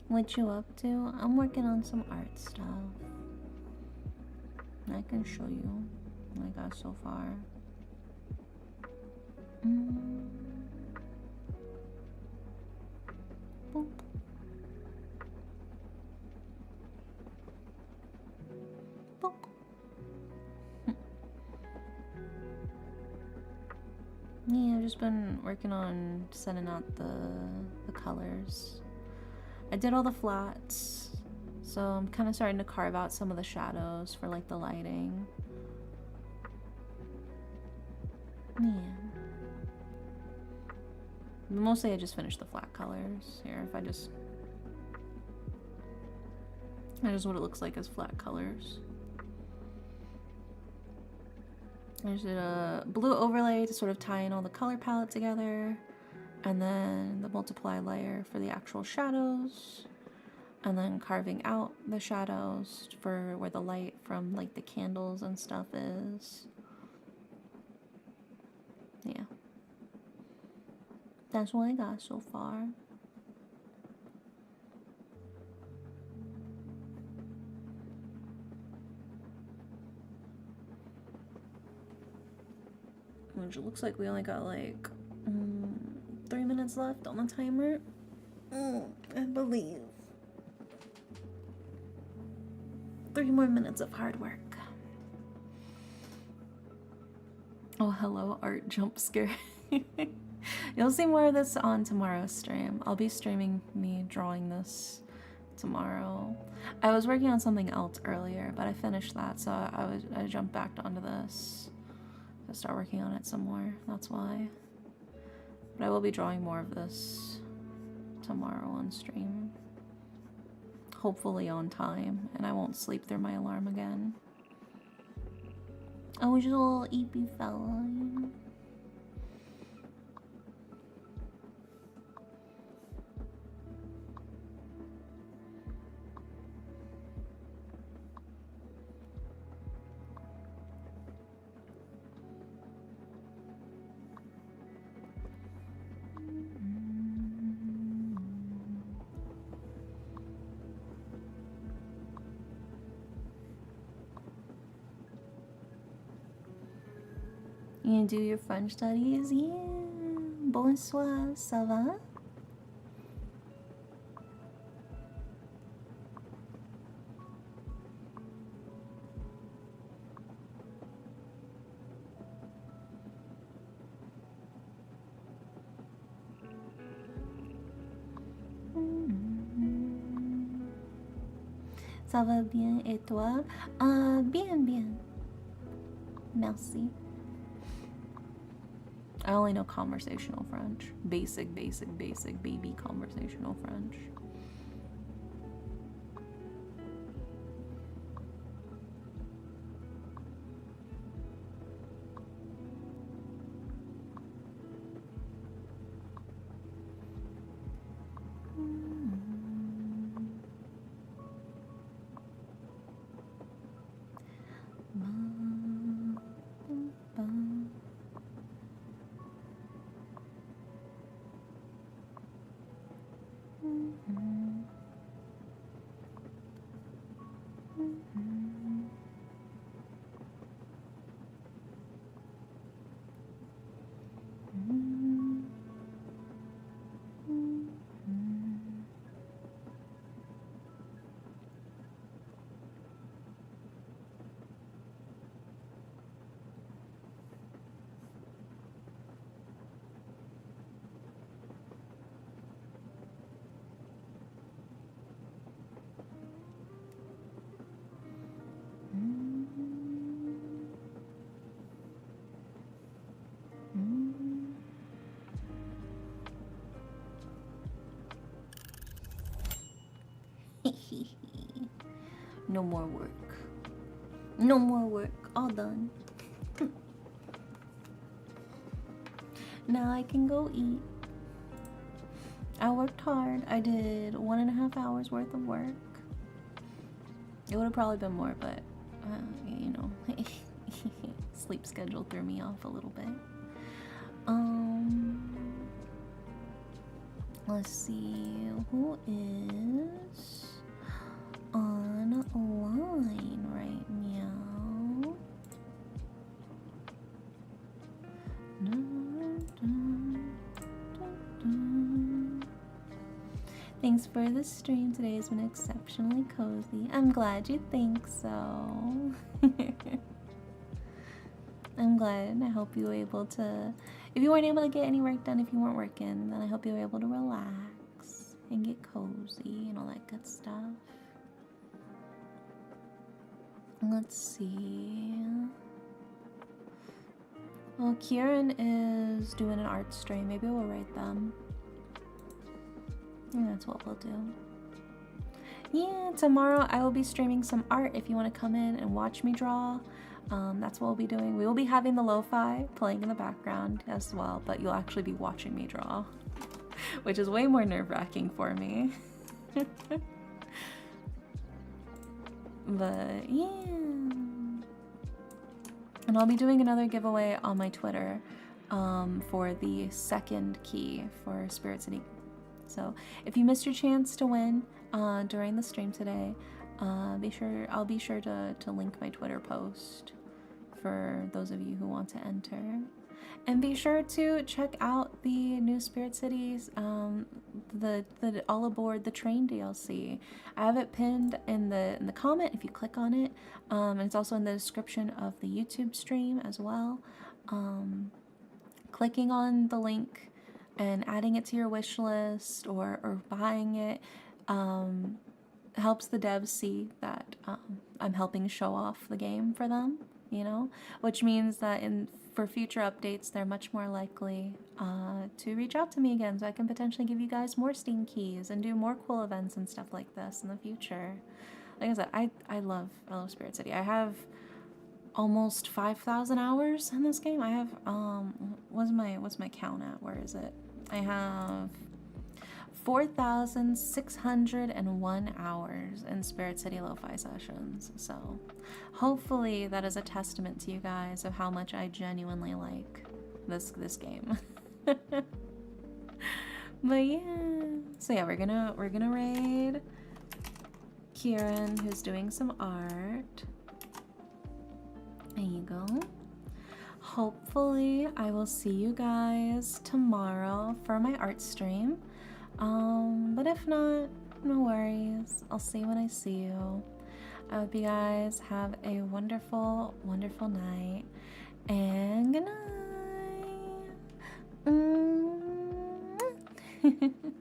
What you up to? I'm working on some art stuff. I can show you what I got so far. Boop. Boop. Yeah, I've just been working on sending out the colors. I did all the flats, so I'm kind of starting to carve out some of the shadows for like the lighting. Yeah. Mostly I just finished the flat colors. Here, if I just... Here's what it looks like as flat colors. I just did a blue overlay to sort of tie in all the color palette together. And then the multiply layer for the actual shadows. And then carving out the shadows for where the light from like the candles and stuff is. Yeah. That's what I got so far. Which looks like we only got like 3 minutes left on the timer. I believe. 3 more minutes of hard work. Oh, hello, art jump scare. You'll see more of this on tomorrow's stream. I'll be streaming me drawing this tomorrow. I was working on something else earlier, but I finished that, so I jumped back onto this to start working on it some more. That's why. But I will be drawing more of this tomorrow on stream. Hopefully on time, and I won't sleep through my alarm again. I was just a little eepy fella, you know? You do your French studies? Yeah. Bonsoir, ça va? Ça va bien et toi? Bien, bien. Merci. I only know conversational French. Basic baby conversational French. No more work. No more work. All done. Now I can go eat. I worked hard. I did 1.5 hours worth of work. It would have probably been more, but you know, sleep schedule threw me off a little bit. Let's see who is online right now. Thanks for the stream. Today has been exceptionally cozy. I'm glad you think so. I'm glad. I hope you were able to, if you weren't able to get any work done, if you weren't working, then I hope you were able to relax and get cozy and all that good stuff. Let's see. Well, Kieran is doing an art stream. Maybe we'll write them. I think that's what we'll do. Yeah, tomorrow I will be streaming some art if you want to come in and watch me draw. That's what we'll be doing. We will be having the lo-fi playing in the background as well, but you'll actually be watching me draw, which is way more nerve-wracking for me. But yeah. And I'll be doing another giveaway on my Twitter for the second key for Spirit City. So if you missed your chance to win during the stream today, I'll be sure to link my Twitter post for those of you who want to enter. And be sure to check out the new Spirit Cities, the All Aboard the Train DLC. I have it pinned in the comment if you click on it, and it's also in the description of the YouTube stream as well. Clicking on the link and adding it to your wish list or buying it helps the devs see that I'm helping show off the game for them, you know, which means that for future updates, they're much more likely to reach out to me again, so I can potentially give you guys more Steam keys and do more cool events and stuff like this in the future. Like I said, I love Spirit City. I have almost 5,000 hours in this game. I have what's my count at? Where is it? I have 4,601 hours in Spirit City Lo-Fi sessions. So hopefully that is a testament to you guys of how much I genuinely like this game. But yeah. So yeah, we're gonna raid Kieran, who's doing some art. There you go. Hopefully I will see you guys tomorrow for my art stream. But if not, no worries. I'll see you when I see you. I hope you guys have a wonderful, wonderful night. And good night.